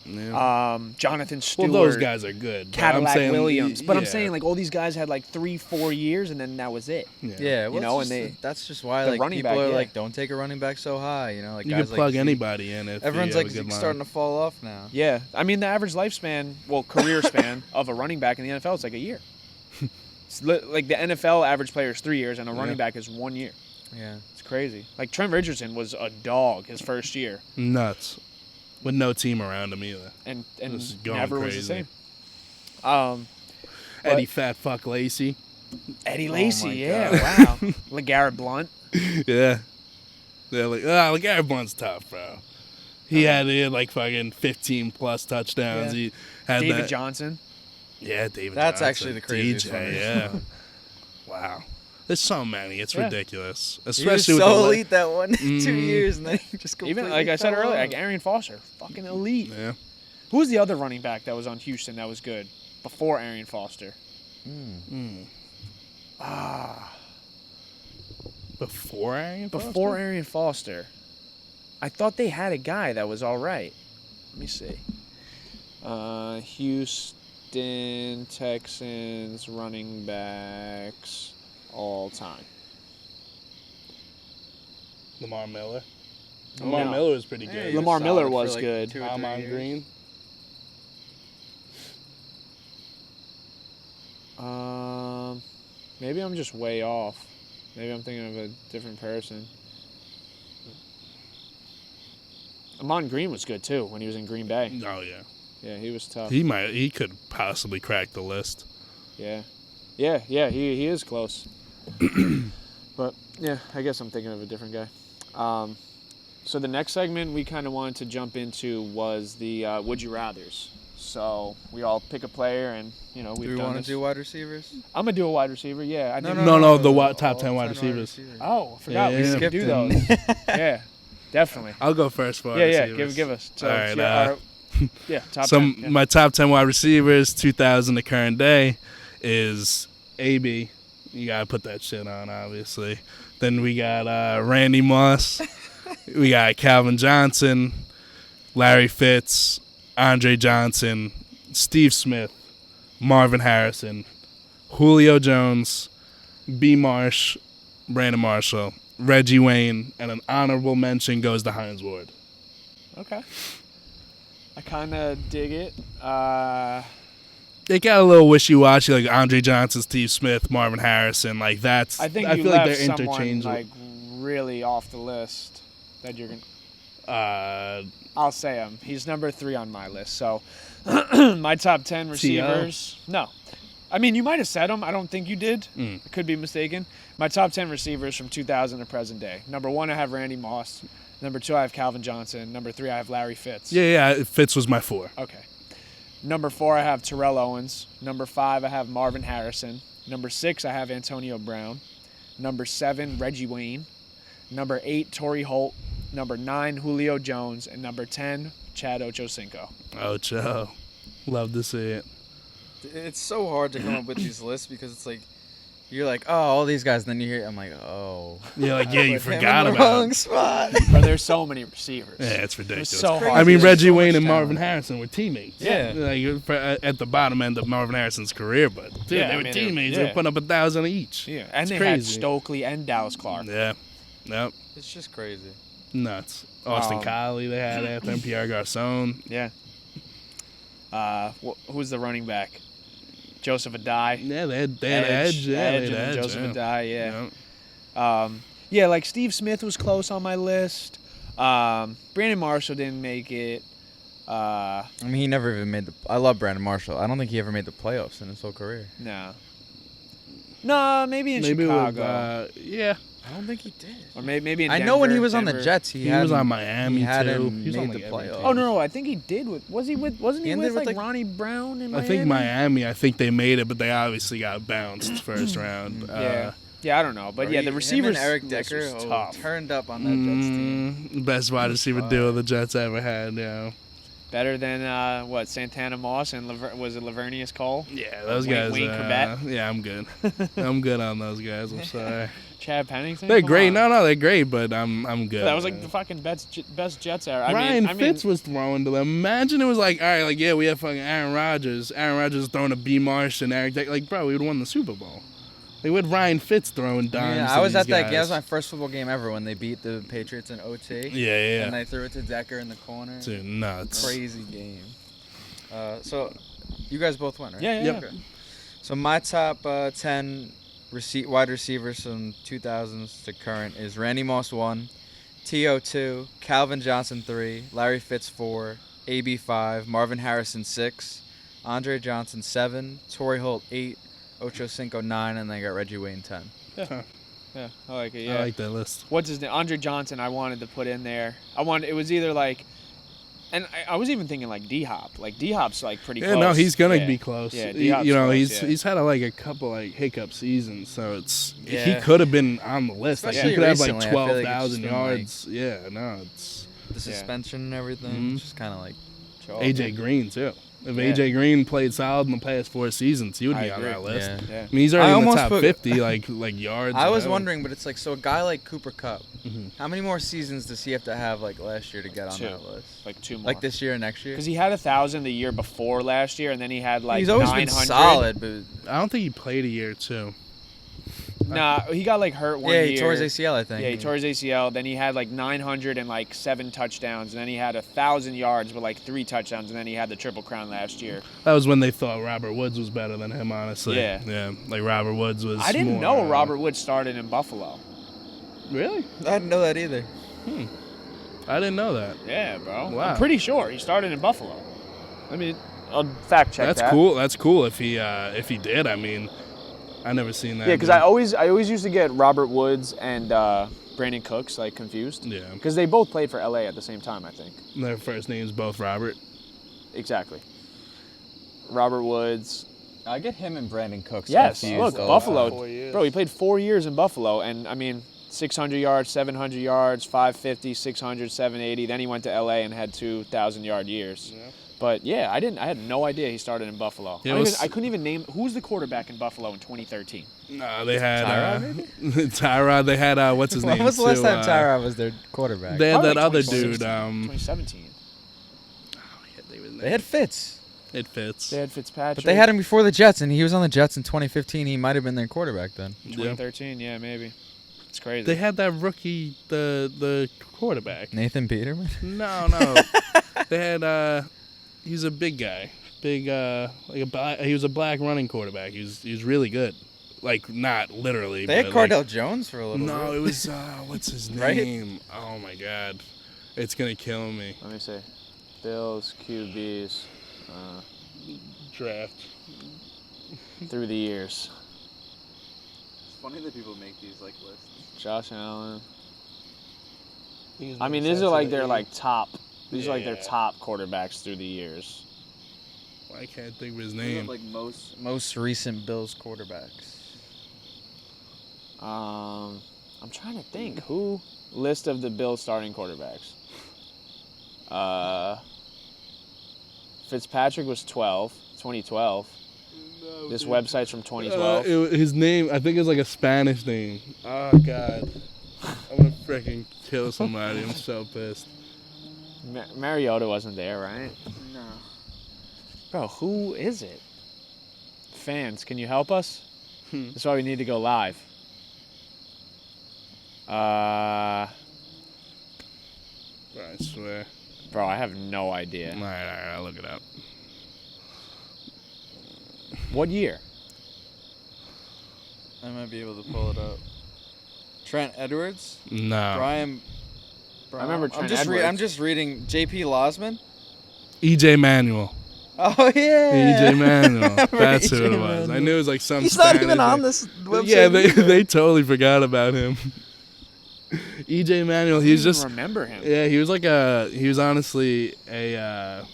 Jonathan Stewart. Well, those guys are good. but I'm Cadillac saying, Williams. But I'm yeah. saying, like, all these guys had like 3-4 years, and then that was it. Yeah, well, You know, it's and just- that's just why the like running people back, are yeah. like, don't take a running back so high. You know, like You guys can plug like anybody in if Everyone's you have like a good line. starting to fall off now. Yeah. I mean, the average lifespan, career span of a running back in the NFL is like a year. It's like the NFL average player is 3 years, and a running back is 1 year. Yeah. It's crazy. Like Trent Richardson was a dog his first year, Nuts. With no team around him either. and Just going never was crazy. the same. Eddie Fat Fuck Lacey. Eddie Oh Lacy, my yeah, God. wow. LeGarrette Blunt. Yeah. They're like, Gary Blunt's tough, bro. He had like fucking 15 plus touchdowns. Yeah. He had David that. Johnson. Yeah, David That's Johnson. actually the craziest one. DJ, yeah. Wow. There's so many. It's Yeah. ridiculous. He was Especially with so the elite that one 2 Mhm. years, and then he just completely Even like I said fell earlier, off. like Arian Foster, fucking elite. Yeah. Who was the other running back that was on Houston that was good before Arian Foster? Before Arian Foster? Before Arian Foster, I thought they had a guy that was all right. Let me see. Houston Texans running backs all time. Lamar Miller. No. Lamar Miller was pretty Yeah, good. he Lamar solid Miller for, was like, good. 2 or 3 Amon years. Green. Maybe I'm just way off. Maybe I'm thinking of a different person. Amon Green was good too when he was in Green Bay. Oh yeah. Yeah, he was tough. He could possibly crack the list. Yeah, he is close. But yeah, I guess I'm thinking of a different guy. So the next segment we kind of wanted to jump into was the Would You Rathers. So we all pick a player, and we've Do we done want this. to do wide receivers? I'm gonna do a wide receiver. Yeah, I think. No, the top 10 wide receivers. Oh, I forgot we Yeah. skipped do those. Yeah, definitely. I'll go first for wide Yeah, receivers. give us. So, All right, yeah, top So 10. Yeah. my top 10 wide receivers, 2000 to current day, is AB. You gotta put that shit on, obviously. Then we got Randy Moss. We got Calvin Johnson, Larry Fitz, Andre Johnson, Steve Smith, Marvin Harrison, Julio Jones, B. Marsh, Brandon Marshall, Reggie Wayne, and an honorable mention goes to Hines Ward. Okay. I kind of dig it. They got a little wishy-washy, like Andre Johnson, Steve Smith, Marvin Harrison. Like that's. I think I you feel left like they're someone interchangeable. like really off the list that you're gonna. Uh, I'll say him. He's number 3 on my list. So my top 10 receivers. No, I mean you might have said him. I don't think you did. I could be mistaken. My top 10 receivers from 2000 to present day. Number 1, I have Randy Moss. Number 2, I have Calvin Johnson. Number 3, I have Larry Fitz. yeah, Fitz was my 4. Okay. Number 4, I have Terrell Owens. Number 5, I have Marvin Harrison. Number 6, I have Antonio Brown. Number 7, Reggie Wayne. Number 8, Torrey Holt. Number 9, Julio Jones. And number 10, Chad Ochocinco. Ocho. Love to see it. It's so hard to come up with these lists because it's like you're like, oh, all these guys, and then you hear, I'm like, oh. Yeah, like, yeah, you Put him forgot in the about wrong it. spot. But there's so many receivers. Yeah, it's ridiculous. so hard. I mean, There's Reggie so Wayne much and Marvin talent. Harrison were teammates. Yeah. Like, at the bottom end of Marvin Harrison's career, but dude, Yeah, they I were mean, teammates. yeah. They were putting up 1,000 each. Yeah, and It's they had crazy. Stokely and Dallas Clark. Yeah. Yep. It's just crazy. Nuts. Austin Um, Collie they had after him, Pierre Garcon. Yeah. Who's the running back? Joseph Adai. Yeah, they had Edge. Yeah, they Edge had and Edge, Joseph yeah. Adai, yeah. Yep. Yeah, like Steve Smith was close on my list. Brandon Marshall didn't make it. I mean, he never even made the. I love Brandon Marshall. I don't think he ever made the playoffs in his whole career. No, maybe in Chicago. Yeah. I don't think he did. Or maybe in I Denver. know when he was on the Denver. Jets, He was on Miami, he hadn't too. He was on, made like, the every playoffs. team. Oh no, I think he did. Wasn't he ended with with, like like- Ronnie Brown in I Miami? think Miami, I think they made it, but they obviously got bounced first round. Yeah, I don't know, but yeah, the receivers. Him and Eric list was Decker tough. turned up on that Jets team. Best wide receiver duo the Jets ever had, yeah. Better than Santana Moss and was it Lavernius Cole? Yeah, those Wayne- guys. Wayne Corbett? Yeah, I'm good. I'm good on those guys. I'm sorry. Chad Pennington. They're Come great. on. No, they're great, but I'm good. That was like the fucking best Jets era. Ryan I mean, Fitz was throwing to them. Imagine it was like, all right, like, yeah, we have fucking Aaron Rodgers. Aaron Rodgers throwing to B. Marsh and Eric Deck. Like, bro, we would have won the Super Bowl. Like, with Ryan Fitz throwing dimes. Yeah, to I was these at that game. That was guys. my first football game ever when they beat the Patriots in OT. Yeah. And they threw it to Decker in the corner. Dude, nuts. Crazy game. So, you guys both went, right? Yeah. Yep. So my top 10 wide receivers from 2000s to current is Randy Moss 1, T.O. 2, Calvin Johnson 3, Larry Fitz 4, AB 5, Marvin Harrison 6, Andre Johnson 7, Torrey Holt 8, Ocho Cinco 9, and then I got Reggie Wayne 10. Yeah, I like it. Yeah. I like that list. What's his name? Andre Johnson. I wanted to put in there. It was either like, and I was even thinking like D-Hop. Like D-Hop's like pretty Yeah, close. no, he's gonna Yeah. be close. Yeah, He- D-Hop's you know, close, he's had a couple hiccup seasons, so he Yeah. could have been on the list. Like Especially he could have recently, I feel like it's 12,000 just been, like, yards. Yeah, no, it's The suspension and everything, Mhm. it's just kind of like chalk. AJ Green too. If Yeah. AJ Green played solid in the past 4 seasons, he would I be on agree. that list. Yeah. Yeah. I mean, he's already I in the almost top put- 50, like yards. I and was everything. wondering, but it's like, so a guy like Cooper Kupp, Mhm. how many more seasons does he have to have like last year to get on 2. that list? Like 2 more. Like this year and next year? Because he had 1,000 the year before last year, and then he had like He's always 900. been solid, but I don't think he played a year too. Nah, he got like hurt one yeah, year. he tore his ACL, I think. Yeah, he tore his ACL. Then he had like 900 and like 7 touchdowns, and then he had 1,000 yards with like 3 touchdowns, and then he had the Triple Crown last year. That was when they thought Robert Woods was better than him, honestly. Yeah. Yeah, like Robert Woods was. I didn't more, know Robert Woods started in Buffalo. Really? I didn't know that either. I didn't know that. Yeah, bro. Wow. I'm pretty sure he started in Buffalo. I mean, I'll fact check That's that. cool. That's cool if he did. I mean, I never seen that. Yeah, because I always used to get Robert Woods and Brandon Cooks like confused. Yeah. Because they both played for LA at the same time, I think. Their first names both Robert. Exactly. Robert Woods. I get him and Brandon Cooks. Yes, confused look, all the Buffalo. time. 4 years. Bro, he played 4 years in Buffalo, and I mean, 600 yards, 700 yards, 550, 600, 780. Then he went to LA and had 2,000-yard years. Yeah. But yeah, I had no idea he started in Buffalo. Yeah, I couldn't even name who's the quarterback in Buffalo in 2013. No, they had Tyrod, Tyrod. They had what's his name? When was the last too, time Tyrod was their quarterback? They had Probably that like other 2016, dude. 2017. They had Fitz. It fits. They had Fitzpatrick. But they had him before the Jets, and he was on the Jets in 2015. He might have been their quarterback then. Yeah. 2013, yeah, maybe. It's crazy. They had that rookie, the quarterback. Nathan Peterman? No. They had he was a big guy, he was a black running quarterback. He was really good, like not literally. They had but, Cardell Jones for a little No, bit. it was what's his Right? name? Oh my God, it's gonna kill me. Let me see. Bills, QBs, Draft. through the years. It's funny that people make these like lists. Josh Allen. I mean, these are like their like top. These are like their Yeah. top quarterbacks through the years. I can't think of his These are, name. like most recent Bills quarterbacks. I'm trying to think who list of the Bills starting quarterbacks. Fitzpatrick was 2012. This website's from 2012. His name, I think it's like a Spanish name. Oh God, I'm gonna freaking kill somebody. I'm so pissed. Mariota wasn't there, right? No. Bro, who is it? Fans, can you help us? That's why we need to go live. I swear. Bro, I have no idea. All right, I'll look it up. What year? I might be able to pull it up. Trent Edwards? No. Brian. I remember Trent I'm Edwards. just reading J.P. Losman. EJ Manuel. Oh, yeah. EJ Manuel. Remember That's who E.J. it was. I Manuel. knew it was like some He's not even Spanish on name. this website. Yeah, they either. totally forgot about him. EJ Manuel. He was I don't just even remember him. yeah. He was honestly a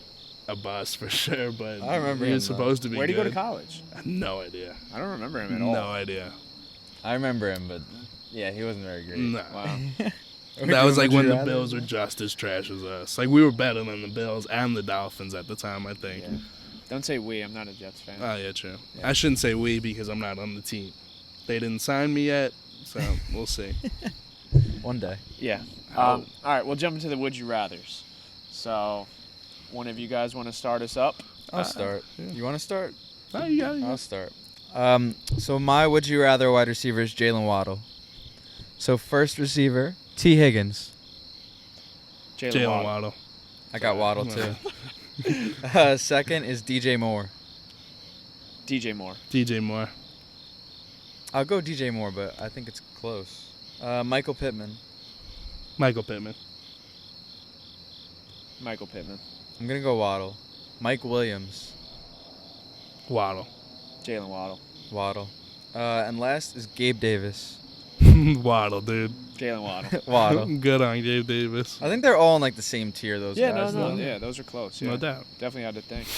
bust for sure. But I remember he was him, though. supposed to be. Where'd he go to good. college? I have no idea. I don't remember him at all. No idea. I remember him, but yeah, he wasn't very great. No. Wow. That was like when the Would you Bills rather? were just as trash as us. Like we were better than the Bills and the Dolphins at the time, I think. Yeah. Don't say we. I'm not a Jets fan. Oh yeah, true. Yeah. I shouldn't say we because I'm not on the team. They didn't sign me yet, so we'll see. One day. Yeah. Oh. All right, we'll jump into the Would You Rathers. So, one of you guys want to start us up? I'll start. yeah. You want to start? Oh, you got it. I'll start. So my would you rather wide receiver is Jalen Waddle. So first receiver, T. Higgins. Jalen Waddle. Waddle. I got Waddle too. Second is DJ Moore. DJ Moore. DJ Moore. I'll go DJ Moore, but I think it's close. Michael Pittman. Michael Pittman. Michael Pittman. I'm gonna go Waddle. Mike Williams. Waddle. Jalen Waddle. Waddle. And last is Gabe Davis. Waddle, dude. Jalen Waddle. Waddle. Good on Gabe Davis. I think they're all in like the same tier. Those Yeah, guys. no, though. yeah, those are close. Yeah. No doubt. Definitely had to think.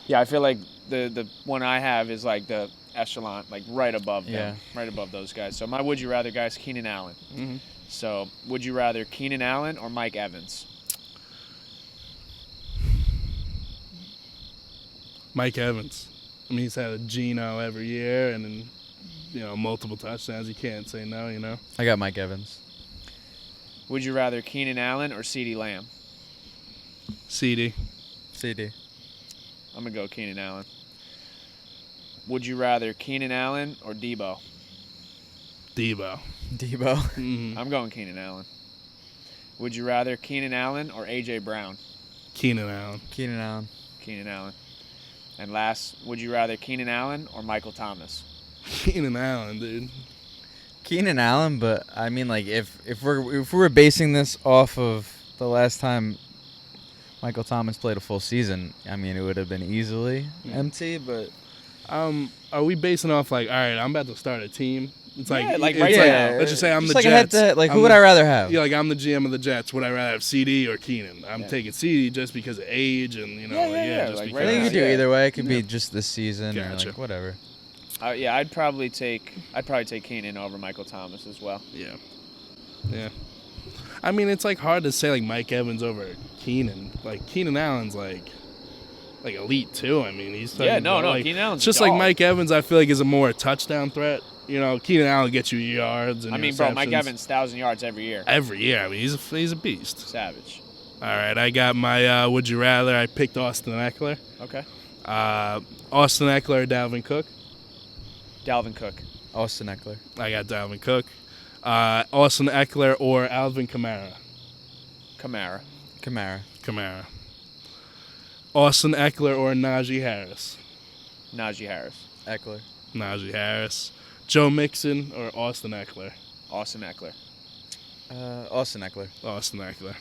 Yeah, I feel like the one I have is like the echelon, like right above them, right above those guys. So my would you rather guys, Keenan Allen. Mm-hmm. So would you rather Keenan Allen or Mike Evans? Mike Evans. I mean, he's had a Geno every year and then, multiple touchdowns. You can't say no, I got Mike Evans. Would you rather Keenan Allen or CeeDee Lamb? CD. CD. I'm gonna go Keenan Allen. Would you rather Keenan Allen or Debo? Debo. Debo. Mm-hmm. I'm going Keenan Allen. Would you rather Keenan Allen or AJ Brown? Keenan Allen. Keenan Allen. Keenan Allen. And last, would you rather Keenan Allen or Michael Thomas? Keenan Allen, dude. Keenan Allen, but I mean, like, if we were basing this off of the last time Michael Thomas played a full season, I mean, it would have been easily empty. But are we basing off like, all right, I'm about to start a team? It's like, Yeah, like it's right now. Let's just say I'm just the like Jets. a head-to-head, like, I'm who would the- I rather have? Yeah, like I'm the GM of the Jets. Would I rather have CD or Keenan? I'm taking CD just because of age and Yeah, just like, because. right I think you could do Yeah. either way. It could be just this season or Gotcha. like whatever. Yeah, I'd probably take Keenan over Michael Thomas as well. Yeah. I mean, it's like hard to say like Mike Evans over Keenan. Like Keenan Allen's like elite too. I mean, he's Yeah, no, like, Keenan Allen's it's just a like dog. Mike Evans. I feel like is a more touchdown threat. Keenan Allen gets you yards and I mean, bro, Mike receptions Evans 1,000 yards every year. every year. I mean, he's a beast. Savage. All right, I got my would you rather. I picked Austin Eckler. Okay. Austin Eckler, Dalvin Cook. Dalvin Cook. Austin Eckler. I got Dalvin Cook. Austin Eckler or Alvin Kamara. Kamara. Kamara. Austin Eckler or Najee Harris. Najee Harris. Eckler. Najee Harris. Joe Mixon or Austin Eckler. Austin Eckler. Austin Eckler. Austin Eckler.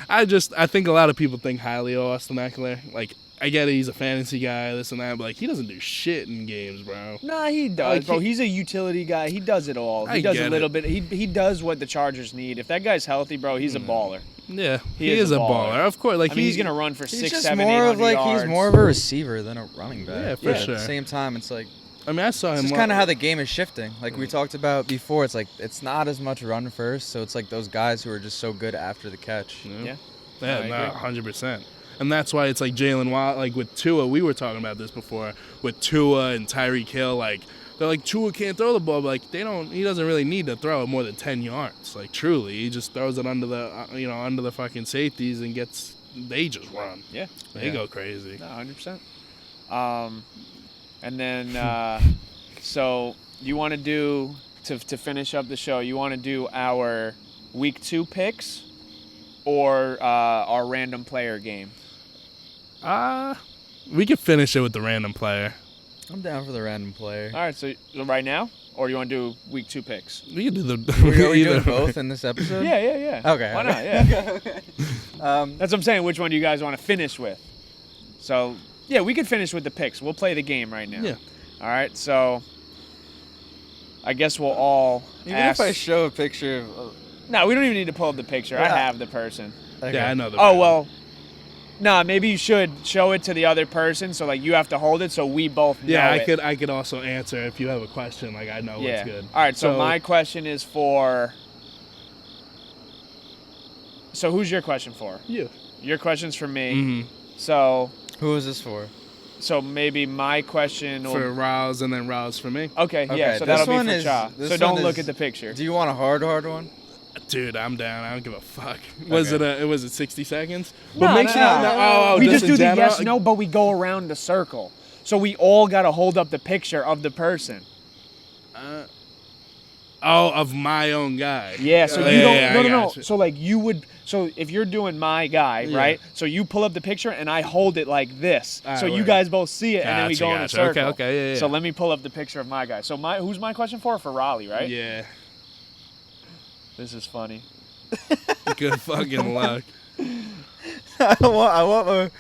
I think a lot of people think highly of Austin Eckler. Like, I get it, he's a fantasy guy, this and that, but like he doesn't do shit in games, bro. Nah, he does, Like, bro. He's a utility guy. He does it all. I He does a get little it. bit. He does what the Chargers need. If that guy's healthy, bro, he's a baller. Yeah, He he is is a a baller. baller. Of course, like I mean, he's gonna run for He's 6, just 7, more 800 of like yards. he's more of a receiver than a running back. Yeah, for But sure. At the same time, it's like I mean, I saw him. it's just kind of how the game is shifting. Like we talked about before, it's like it's not as much run first, so it's like those guys who are just so good after the catch. Yeah. Yeah, I no, agree. 100%. And that's why it's like Jalen Waddle, like with Tua, we were talking about this before, with Tua and Tyreek Hill, like, they're like, Tua can't throw the ball, but like, he doesn't really need to throw it more than 10 yards. Like, truly, he just throws it under the, under the fucking safeties and they just run. Yeah. They go crazy. No, 100%. And then, so you want to do, to finish up the show, you want to do our week 2 picks or our random player game? We could finish it with the random player. I'm down for the random player. All right, so right now? Or do you want to do week 2 picks? We could do the. Are we either. doing both in this episode? Yeah. Okay. Why not? Yeah. That's what I'm saying. Which one do you guys want to finish with? So, yeah, we could finish with the picks. We'll play the game right now. Yeah. All right, so I guess we'll all Even ask. if I show a picture of. No, we don't even need to pull up the picture. I Yeah. have the person. Okay. Yeah, I know the. Oh, well, nah, maybe you should show it to the other person, so, like, you have to hold it so we both know Yeah, it. I could also answer if you have a question. Like, I know Yeah. what's good. All right, so my question is for... So who's your question for? You. Your question's for me. Mm-hmm. So Who is this for? maybe my question will... For Ralz and then Ralz for me. Okay, yeah, Okay, so this that'll one be for is- Cha. this So don't one look is- at the picture. Do you want a hard one? Dude, I'm down. I don't give a fuck. Okay. Was it 60 seconds? No, make no, sure. no. Oh, we just in do the general? yes, no, but we go around the circle. So we all got to hold up the picture of the person. Oh, of my own guy. Yeah, so Yeah, you don't. yeah, no, I no, no. gotcha. So like you would. So if you're doing my guy, Yeah. right? So you pull up the picture and I hold it like this, All so right, you word. guys both see it, and then we Gotcha, go in a gotcha. circle. Okay, yeah. So let me pull up the picture of my guy. So who's my question for? For Raleigh, right? Yeah. This is funny. Good fucking luck. I want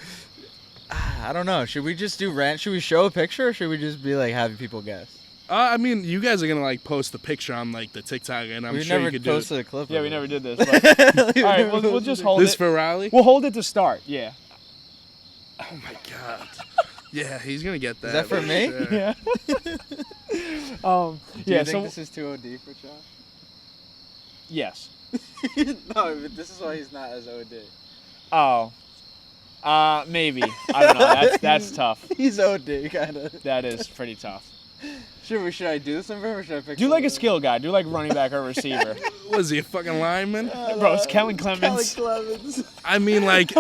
I don't know. Should we just do rant? Should we show a picture, or should we just be like have people guess? I mean, you guys are gonna like post the picture on like the TikTok, and I'm We sure never you could do posted it. a clip. Yeah, of we it. never did this. But, all right, we'll just hold This it. for Raleigh? We'll hold it to start. Yeah. Oh my god. Yeah, he's gonna get that. Is that for for me? sure. Yeah. Do yeah. you So think this is too OD for Josh? yes. No, but this is why he's not as OD. Oh. Maybe. I don't know. That's tough. He's OD, kind of. That is pretty tough. Should I do this one for him, or should I pick? Do like a someone? skill guy. Do like running back or receiver. Was he a fucking lineman? Bro, it's Kellen Clemens. Clemens. I mean, like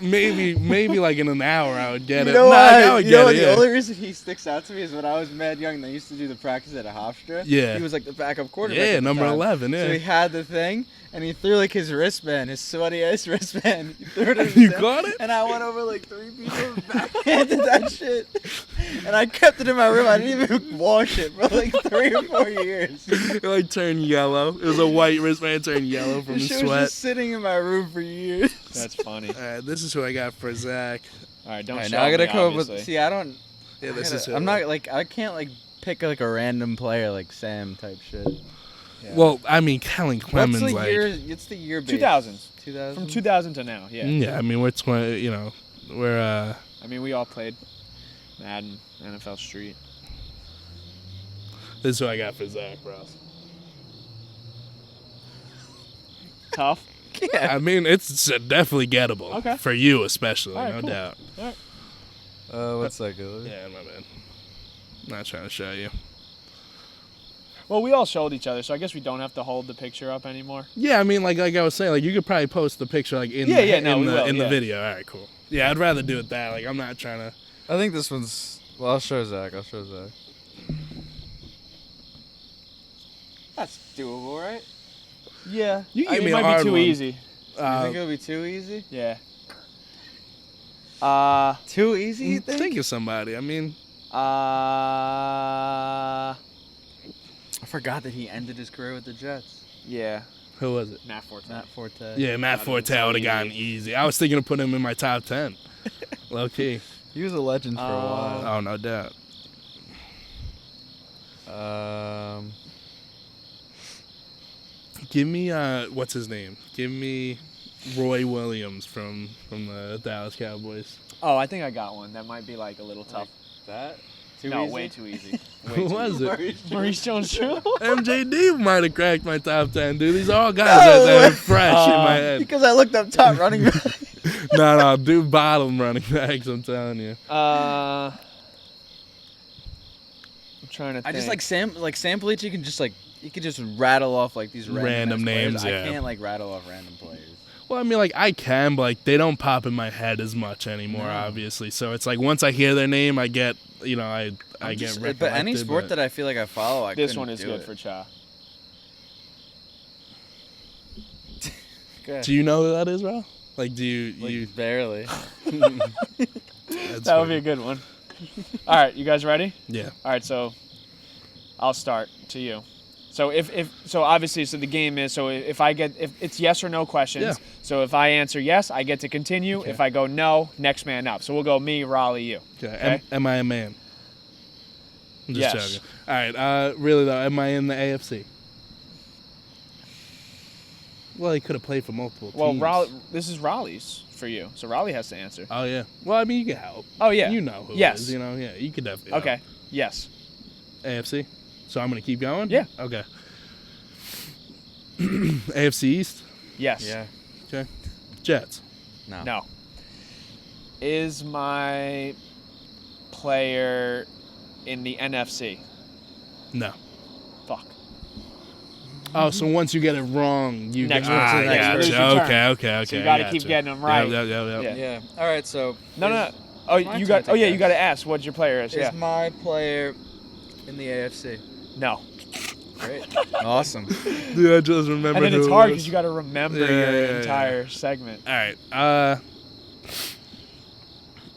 maybe like in an hour I would get You it. know Nah, what? I would You know get what? it. The Yeah. only reason he sticks out to me is when I was mad young. They used to do the practice at a Hofstra. Yeah. He was like the backup quarterback. Yeah, at the number time. 11. So he Yeah. had the thing, and he threw like his wristband, his sweaty ass wristband. He threw it in his You hand, caught it? And I went over like 3 people and backhanded that shit. And I kept it in my room. I didn't even wash it for like 3 or 4 years. It like turned yellow. It was a white wristband turned yellow from the This shit was sweat. just sitting in my room for years. That's funny. All right, this is who I got for Zach. All right, don't Alright, show now I gotta me, come up obviously. with. See, I don't. Yeah, this I is gotta- who. I'm not like I can't like pick like a random player like Sam type shit. Yeah. Well, I mean, Kellen Clemens, What's the like. year? It's the year. 2000s. 2000. From 2000 to now. Yeah. Yeah, I mean, we're 20. You know, we're I mean, we all played Madden, NFL Street. This is who I got for Zach, bro. Tough. Yeah. I mean, it's definitely gettable. Okay. For you, especially, All right, no cool. doubt. What's that good? Yeah, my bad. Not trying to show you. Well, we all showed each other, so I guess we don't have to hold the picture up anymore. Yeah, I mean, like I was saying, like you could probably post the picture like in Yeah, the, yeah, no, in, we the, will, in the yeah. video. All right, cool. Yeah, I'd rather do it that. Like I'm not trying to. I think this one's. Well, I'll show Zach. That's doable, right? Yeah. You can I give mean, me it a might hard be too one. easy. You think it'll be too easy? Yeah. Too easy? You think? Think of somebody. I mean, I forgot that he ended his career with the Jets. Yeah. who was it? Matt Forte. Matt Forte. Yeah, Matt That'd've Forte been so would have gotten easy. I was thinking of putting him in my top 10. Low key. He was a legend for a while. Oh, no doubt. Give me what's his name? Give me Roy Williams from the Dallas Cowboys. Oh, I think I got one. That might be like a little tough. That? Too No, easy? way too easy. Who was it? Maurice Jones-Drew. MJD might have cracked my top 10, dude. These are all guys that are fresh in my head. Because I looked up top running back. No, dude, bottom running backs. I'm telling you. I'm trying to think. I just like Sam Bleach. You can just rattle off like these Random players. names, yeah. I can't like rattle off random players. Well, I mean, like I can, but like they don't pop in my head as much anymore, obviously. So it's like once I hear their name, I get, I get recollected. But any sport that I feel like I follow, I This couldn't one is do good it. for Cha. Okay. Do you know who that is, bro? Like, do you? Barely. That's That would be funny. a good one. All right, you guys ready? Yeah. All right, so I'll start to you. So if obviously the game is if it's yes or no questions. Yeah. So if I answer yes, I get to continue. Okay. If I go no, next man up. So we'll go me, Raleigh, you. Okay. Okay. Am I a man? I'm just Yes. joking. All right. Really though, am I in the AFC? Well, he could have played for multiple teams. Well, Raleigh, this is Raleigh's for you. So Raleigh has to answer. Oh yeah. Well, I mean, you can help. Oh yeah. You know who Yes. it is. Yeah, you could definitely. Okay. Yes. Help. AFC. So I'm gonna keep going. Yeah. Okay. AFC East. Yes. Yeah. Okay. Jets. No. No. Is my player in the NFC? No. Fuck. Oh, so once you get it wrong, you Next get. one to the next gotcha. one. Your turn. Okay. So you I got to gotcha. keep getting them right. Yep. Yeah. Yeah. All right. So. No. Oh, it's my you turn got. to Oh yeah, you guess. got to ask what your player is. Is Yeah. my player in the AFC? No. Great. Awesome. Dude, I just remember. And then it's who it hard was. because you got to remember Yeah, your yeah, yeah. entire segment. All right.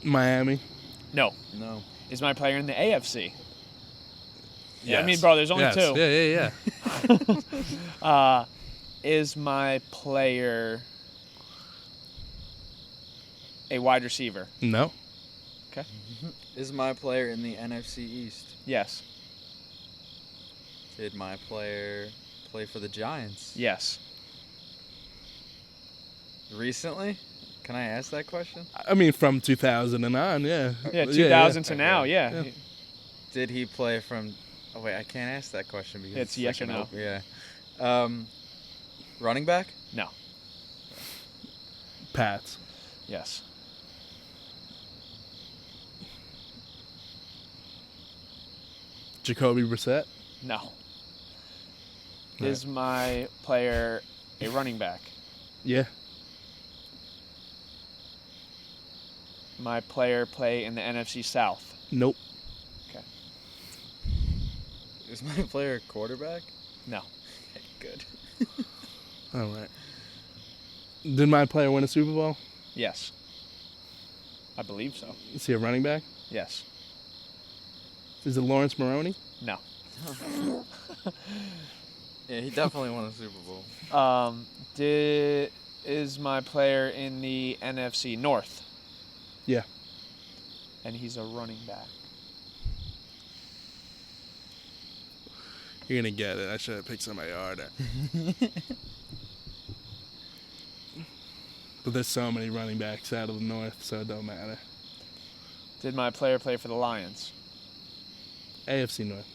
Miami. No. No. Is my player in the AFC? Yeah, I Yes. mean, bro, there's only Yes. two. Yeah. Is my player a wide receiver? No. Is my player in the NFC East? Yes. Did my player play for the Giants Yes. recently? Can I ask that question? I mean, from 2000 and on, yeah. Yeah, 2000 to Okay. now, yeah. Yeah. Did he play from? Oh wait, I can't ask that question because It's yes like or an no. op- Yeah. Running back? No. Pats. Yes. Jacoby Brissett. No. Right. Is my player a running back? Yeah. My player play in the NFC South? Nope. Is my player a quarterback? No. Good. All right. Did my player win a Super Bowl? Yes. I believe so. Is he a running back? Yes. Is it Lawrence Maroney? No. Yeah, he definitely won a Super Bowl. Is my player in the NFC North? Yeah. And he's a running back. You're gonna get it. I should have picked somebody harder. But there's so many running backs out of the North, so it don't matter. Did my player play for the Lions? AFC North.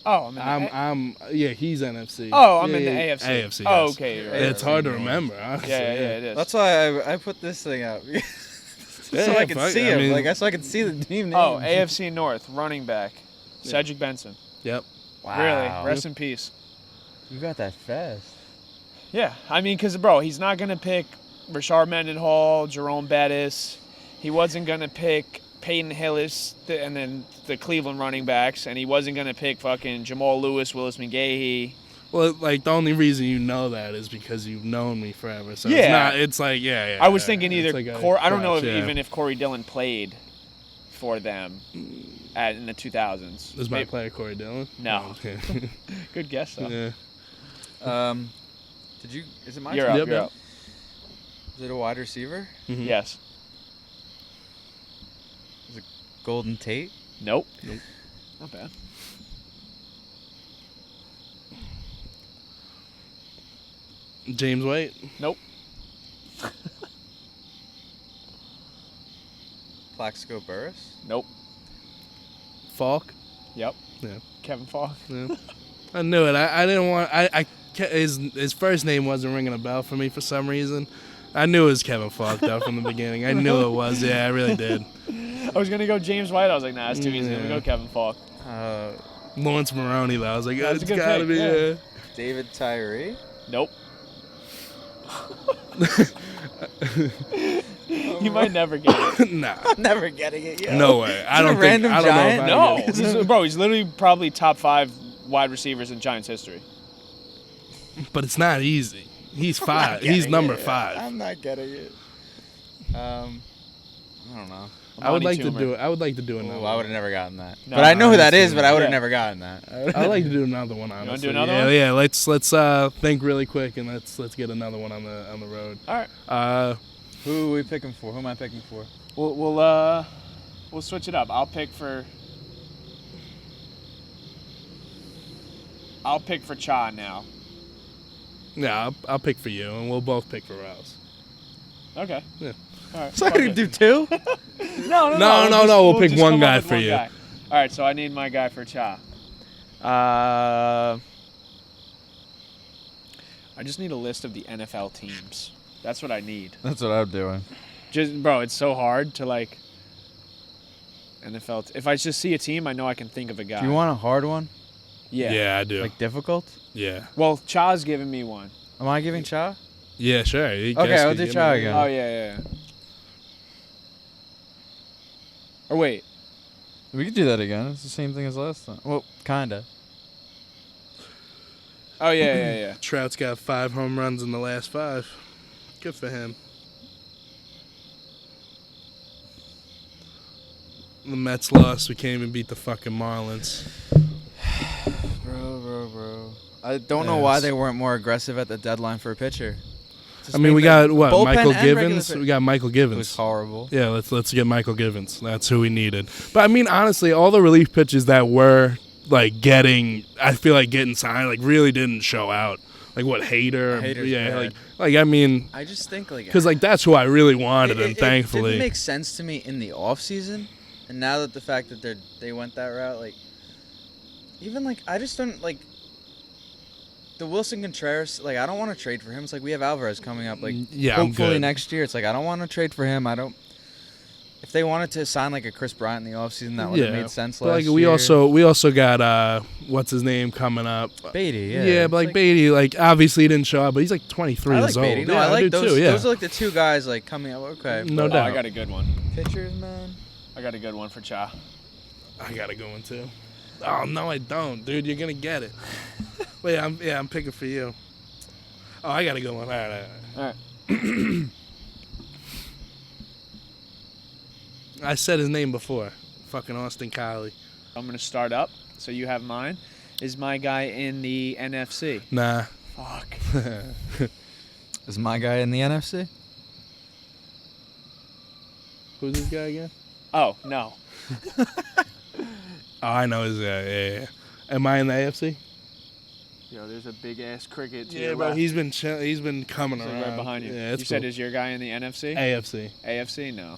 Oh, I'm in the Yeah, he's NFC. I'm Yeah, in the yeah, AFC. AFC. Oh, yes. okay. You're right. It's hard to North. remember, honestly. Yeah, it is. That's why I put this thing up. so Yeah, I can fuck it. see I him. mean- Like so I can see the team name. Oh, AFC North, running back. Yeah. Cedric Benson. Yep. Wow. Really? Rest in peace. You got that fast. Yeah. I mean, because, bro, he's not going to pick Rashard Mendenhall, Jerome Bettis. He wasn't going to pick Peyton Hillis and then the Cleveland running backs. And he wasn't going to pick fucking Jamal Lewis, Willis McGahee. Well, like, the only reason you know that is because you've known me forever. So Yeah. it's not, it's like, yeah. I was thinking either It's like a I don't know if, crutch, yeah. even if Corey Dillon played for them in the 2000s. Is my Maybe- player Corey Dillon? No. Oh, okay. Good guess, though. Yeah. Did you? Is it my You're turn? up. Yep, You're yep. up. Is it a wide receiver? Mhm. Yes. Golden Tate? Nope. Nope. Not bad. James White. Nope. Plaxico Burress? Nope. Falk. Yep. Yeah. Kevin Falk. Yeah. I knew it. I didn't want. His first name wasn't ringing a bell for me for some reason. I knew it was Kevin Falk though from the beginning. I knew it was. Yeah, I really did. I was gonna go James White. I was like, nah, it's too easy. I'm gonna go Kevin Falk. Lawrence Maroney though. I was like, That's a it's good gotta pick, be. yeah. Yeah. David Tyree? Nope. You might never get it. Nah. I'm never getting it. Yo. No way. I don't think. random I don't know if giant? I No, get it. he's literally probably top 5 wide receivers in Giants history. But it's not easy. He's I'm not 5. He's getting number it. 5. I'm not getting it. I don't know. I would Monty like to Toomer. do it. I would like to do another. Ooh, I would have never gotten that. No, but I know who that honestly, is, but I would have yeah. never gotten that. I'd like to do another one. Honestly. wanna do another yeah, one? Yeah. Let's think really quick and let's get another one on the road. All right. Who are we picking for? Who am I picking for? We'll switch it up. I'll pick for Cha now. Yeah, I'll pick for you, and we'll both pick for Ralz. Okay. Yeah. All right. So I fuck can it. do 2? No. No, we'll pick just one come guy up with for one you. guy. All right, so I need my guy for Cha. I just need a list of the NFL teams. That's what I need. That's what I'm doing. Just, bro, it's so hard to like NFL. If I just see a team, I know I can think of a guy. Do you want a hard one? Yeah. Yeah, I do. Like difficult? Yeah. Well, Cha's giving me one. Am I giving Cha? Yeah, sure. You Okay, guess I'll could do give Cha me- again. Oh yeah. Or wait. We could do that again. It's the same thing as last time. Well, kinda. Oh yeah. Trout's got 5 home runs in the last 5. Good for him. The Mets lost. We can't even beat the fucking Marlins. Bro. I don't know why they weren't more aggressive at the deadline for a pitcher. I mean, we got what? bullpen Michael and regular Givens. pitcher. We got Michael It was Givens. horrible. Yeah, let's get Michael Givens. That's who we needed. But I mean, honestly, all the relief pitches that were like getting signed, like really didn't show out. Like what Hader? Hader's Yeah, bad. like I mean, I just think like because like that's who I really wanted, and it thankfully, didn't make sense to me in the off season, and now that the fact that they went that route, like even like I just don't like the Wilson Contreras. Like I don't want to trade for him. It's like we have Alvarez coming up. Like yeah, I'm hopefully good. next year. It's like I don't want to trade for him. I don't. If they wanted to sign like a Chris Bryant in the offseason, that would have made sense But last like we year. also got what's his name coming up? Beatty, yeah. Yeah, but It's like Beatty, like obviously he didn't show up, but he's like 23 I like years old. Beatty. No, yeah, I like do those. too. Yeah, Those are like the two guys like coming up. Okay, No but doubt. I got a good one. pitchers, man. I got a good one for Cha. I gotta go in too. Oh no, I don't, dude. You're gonna get it. Wait, I'm picking for you. Oh, I gotta go one. All right. I said his name before. Fucking Austin Collie. I'm gonna start up. So you have mine. Is my guy in the NFC? Nah. Fuck. Is my guy in the NFC? Who's this guy again? Oh no. Oh, I know his guy. Yeah. Am I in the AFC? Yo, there's a big ass cricket to Yeah, your bro. left. He's been coming He's around. like right behind you. Yeah, You it's said cool. is your guy in the NFC? AFC. AFC? No.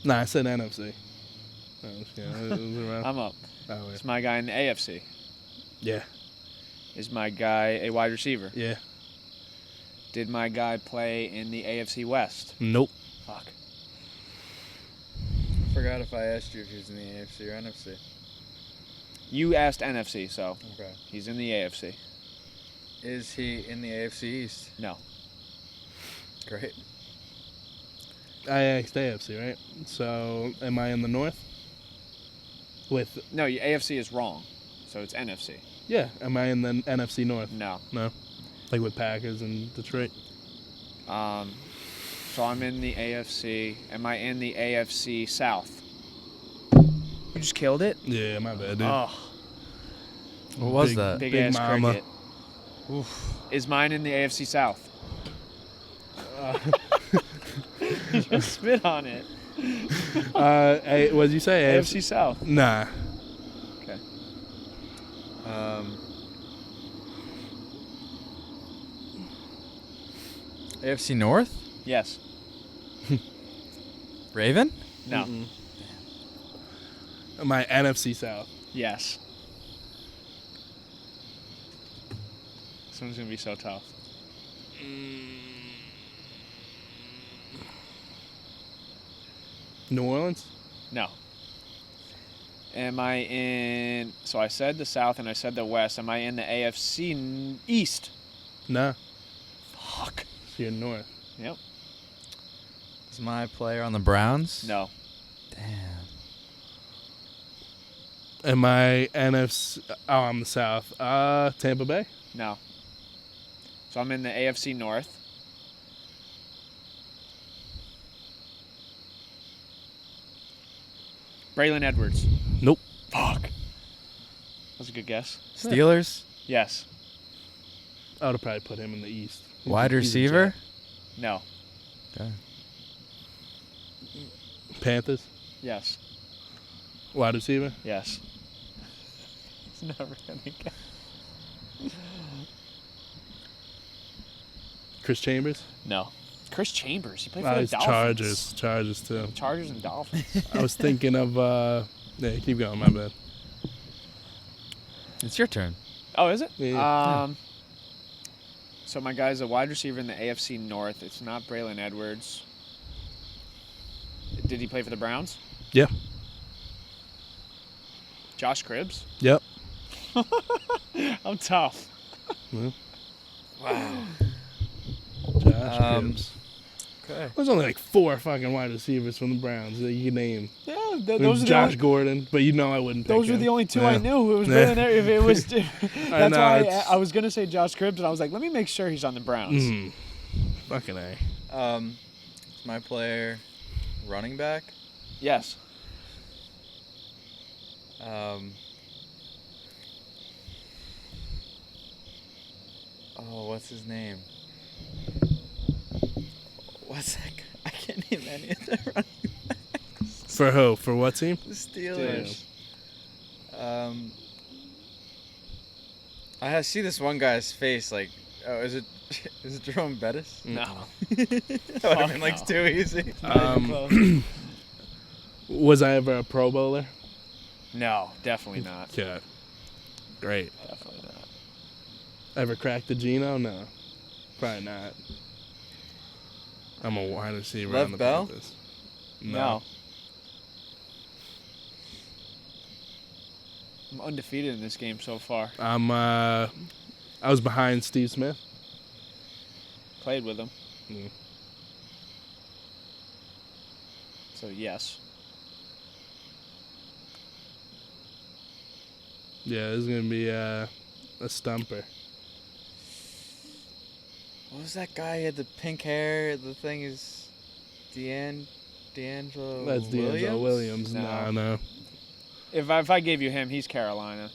Nah, I said NFC. Oh, yeah, it was around. I'm up. Oh, yeah. Is my guy in the AFC? Yeah. Is my guy a wide receiver? Yeah. Did my guy play in the AFC West? Nope. Fuck. I forgot if I asked you if he was in the AFC or NFC. You asked NFC, so Okay. he's in the AFC. Is he in the AFC East? No. Great. I asked AFC, right? So, am I in the North? With No, your AFC is wrong. So it's NFC. yeah, am I in the NFC North? No. No, like with Packers and Detroit. So I'm in the AFC. Am I in the AFC South? You just killed it? Yeah, my bad, dude. Oh, What was Big- that? big Big ass mama. cricket. Is mine in the AFC South? Just spit on it. What did you say? AFC South. Nah. Okay. AFC North? Yes. Raven? No. Am I NFC South? Yes. This one's gonna be so tough. New Orleans? No. Am I in? So I said the South and I said the West. Am I in the AFC East? Nah. Fuck. So you're North. Yep. Is my player on the Browns? No. Damn. Am I NFC? Oh, I'm the South. Tampa Bay? No. So I'm in the AFC North. Braylon Edwards. Nope. Fuck. That's a good guess. Steelers? Yes. I would have probably put him in the East. Wide He's a receiver? Jet. No. Okay. Panthers? Yes. Wide receiver? Yes. It's never gonna get. Chris Chambers? No. Chris Chambers. He played for Oh, the it's Dolphins. Chargers too. Chargers and Dolphins. I was thinking of, yeah, keep going, my bad. It's your turn. Oh, is it? Yeah. So my guy's a wide receiver in the AFC North. It's not Braylon Edwards. Did he play for the Browns? Yeah. Josh Cribbs? Yep. I'm tough. Wow. Josh Gibbs. Okay. There's only like 4 fucking wide receivers from the Browns that you can name. Yeah, Those are Josh Gordon, but I wouldn't pick those were him. the only two Yeah. I knew. It was better than if it was. That's know, why it's- I was gonna say Josh Cribbs, and I was like, let me make sure he's on the Browns. Fucking A. Is my player running back? Yes. What's his name? What's that guy? I can't name any of the running For who? For what team? the Steelers. I see this one guy's face. Like, is it Jerome Bettis? No. That would have been like no. too easy. Was I ever a Pro Bowler? No, definitely not. Yeah. Great. Definitely not. Ever cracked the Geno? No. Probably not. I'm a wide receiver Lev on the Bell? Panthers. No. I'm undefeated in this game so far. I was behind Steve Smith. Played with him. Mm. So yes. Yeah, this is gonna be a stumper. What was that guy? He had the pink hair. The thing is, D'Angelo. That's D'Angelo Williams. No. No. If I gave you him, he's Carolina.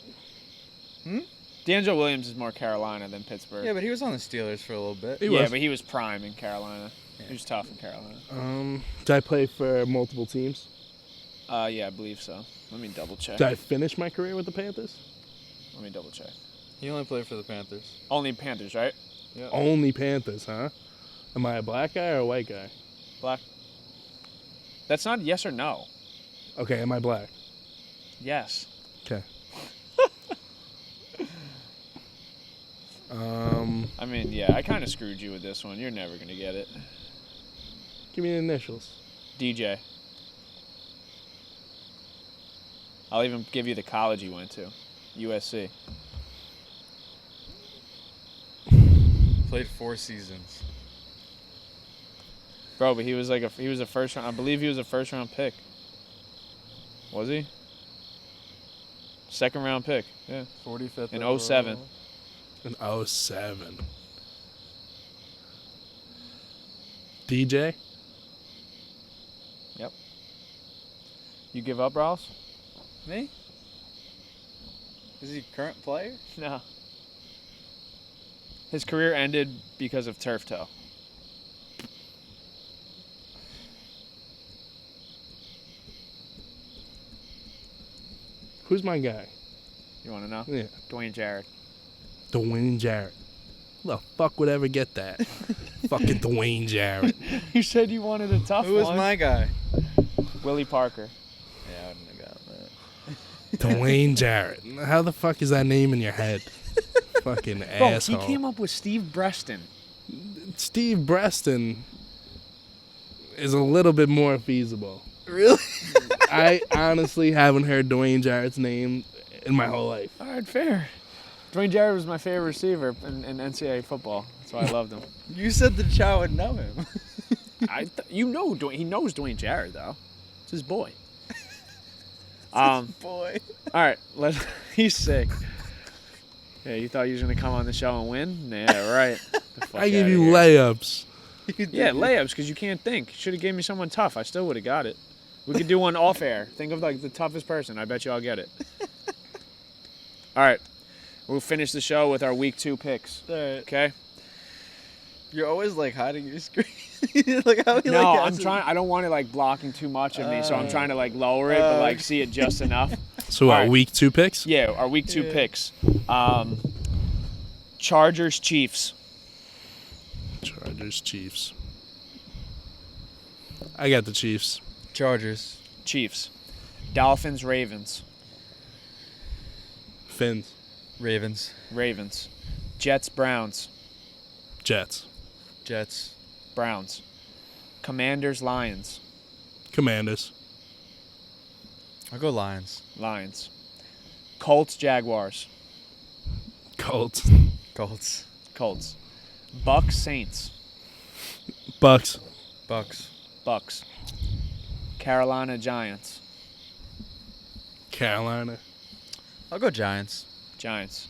D'Angelo Williams is more Carolina than Pittsburgh. Yeah, but he was on the Steelers for a little bit. He yeah, was. but he was prime in Carolina. He was tough in Carolina. Did I play for multiple teams? Yeah, I believe so. Let me double check. Did I finish my career with the Panthers? Let me double check. He only played for the Panthers. Only Panthers, right? Only Panthers, huh? Am I a black guy or a white guy? Black. That's not yes or no. Okay, am I black? Yes. Okay. I mean, yeah, I kind of screwed you with this one. You're never gonna get it. Give me the initials. DJ. I'll even give you the college he went to, USC. Played 4 seasons. Bro, but he was a first round. I believe he was a first round pick. Was he? Second round pick. Yeah. 45th. In 07. In 07. DJ? Yep. You give up, Ralz? Me? Is he current player? No. His career ended because of turf toe. Who's my guy? You want to know? Yeah. Dwayne Jarrett. Dwayne Jarrett. Who the fuck would ever get that? Fucking Dwayne Jarrett. You said you wanted a tough Who was my guy? Willie Parker. Yeah, I wouldn't have gotten that. Dwayne Jarrett. How the fuck is that name in your head? Fucking Bro, asshole. he came up with Steve Breston. Steve Breston is a little bit more feasible. Really? I honestly haven't heard Dwayne Jarrett's name in my whole life. All right, fair. Dwayne Jarrett was my favorite receiver in NCAA football. That's why I loved him. You said the Chow would know him. He knows Dwayne Jarrett though. It's his boy. Boy. All right, he's sick. Yeah, you thought he was gonna come on the show and win? Yeah, right. The fuck I give outta you here. layups. Yeah, layups because you can't think. Should have gave me someone tough. I still would have got it. We could do one off air. Think of like the toughest person. I bet you I'll get it. All right, we'll finish the show with our week 2 picks. All right. Okay. You're always like hiding your screen. Like how he No, like I'm has it- trying. I don't want it like blocking too much of me, so I'm trying to like lower it, but like see it just enough. So what, All right. week 2 picks? Yeah, our week 2 picks. Chargers, Chiefs. Chargers, Chiefs. I got the Chiefs. Chargers. Chiefs. Dolphins, Ravens. Fins. Ravens. Ravens. Jets, Browns. Jets. Jets. Browns. Commanders, Lions. Commanders. I'll go Lions. Lions. Colts, Jaguars. Colts. Colts. Colts. Bucks, Saints. Bucks. Bucks. Bucks. Carolina, Giants. Carolina. I'll go Giants. Giants.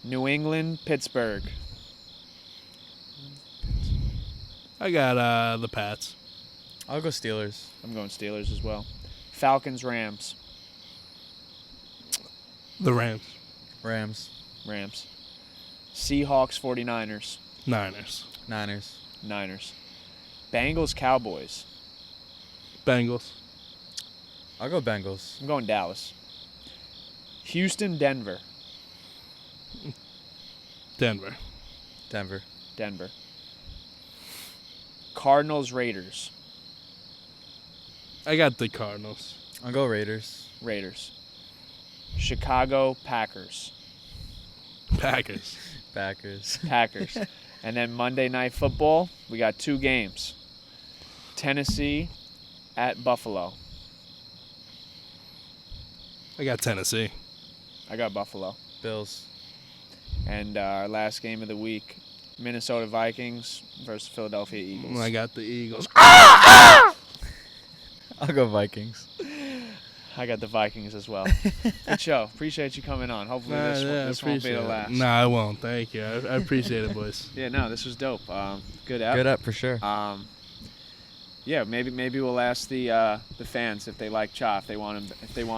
New England, Pittsburgh. I got the Pats. I'll go Steelers. I'm going Steelers as well. Falcons, Rams. The Rams. Rams. Rams. Seahawks, 49ers. Niners. Niners. Niners. Bengals, Cowboys. Bengals. I'll go Bengals. I'm going Dallas. Houston, Denver. Denver. Denver. Denver. Cardinals, Raiders. I got the Cardinals. I'll go Raiders. Raiders. Chicago, Packers. Packers. Packers. Packers. And then Monday Night Football, we got 2 games. Tennessee at Buffalo. I got Tennessee. I got Buffalo. Bills. And our last game of the week, Minnesota Vikings versus Philadelphia Eagles. I got the Eagles. I'll go Vikings. I got the Vikings as well. Good show. Appreciate you coming on. Hopefully this won't be the last. No, I won't. Thank you. I appreciate it, boys. Yeah, no, this was dope. Good app. Good up for sure. Yeah, maybe we'll ask the fans if they like Cha, if they want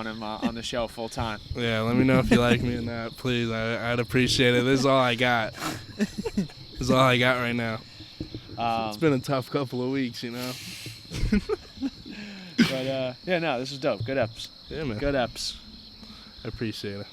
him on the show full time. Yeah, let me know if you like me or not, please. I'd appreciate it. This is all I got. This is all I got right now. It's been a tough couple of weeks, you know. But yeah, no, this is dope. Good eps. Yeah, man. Good eps. I appreciate it.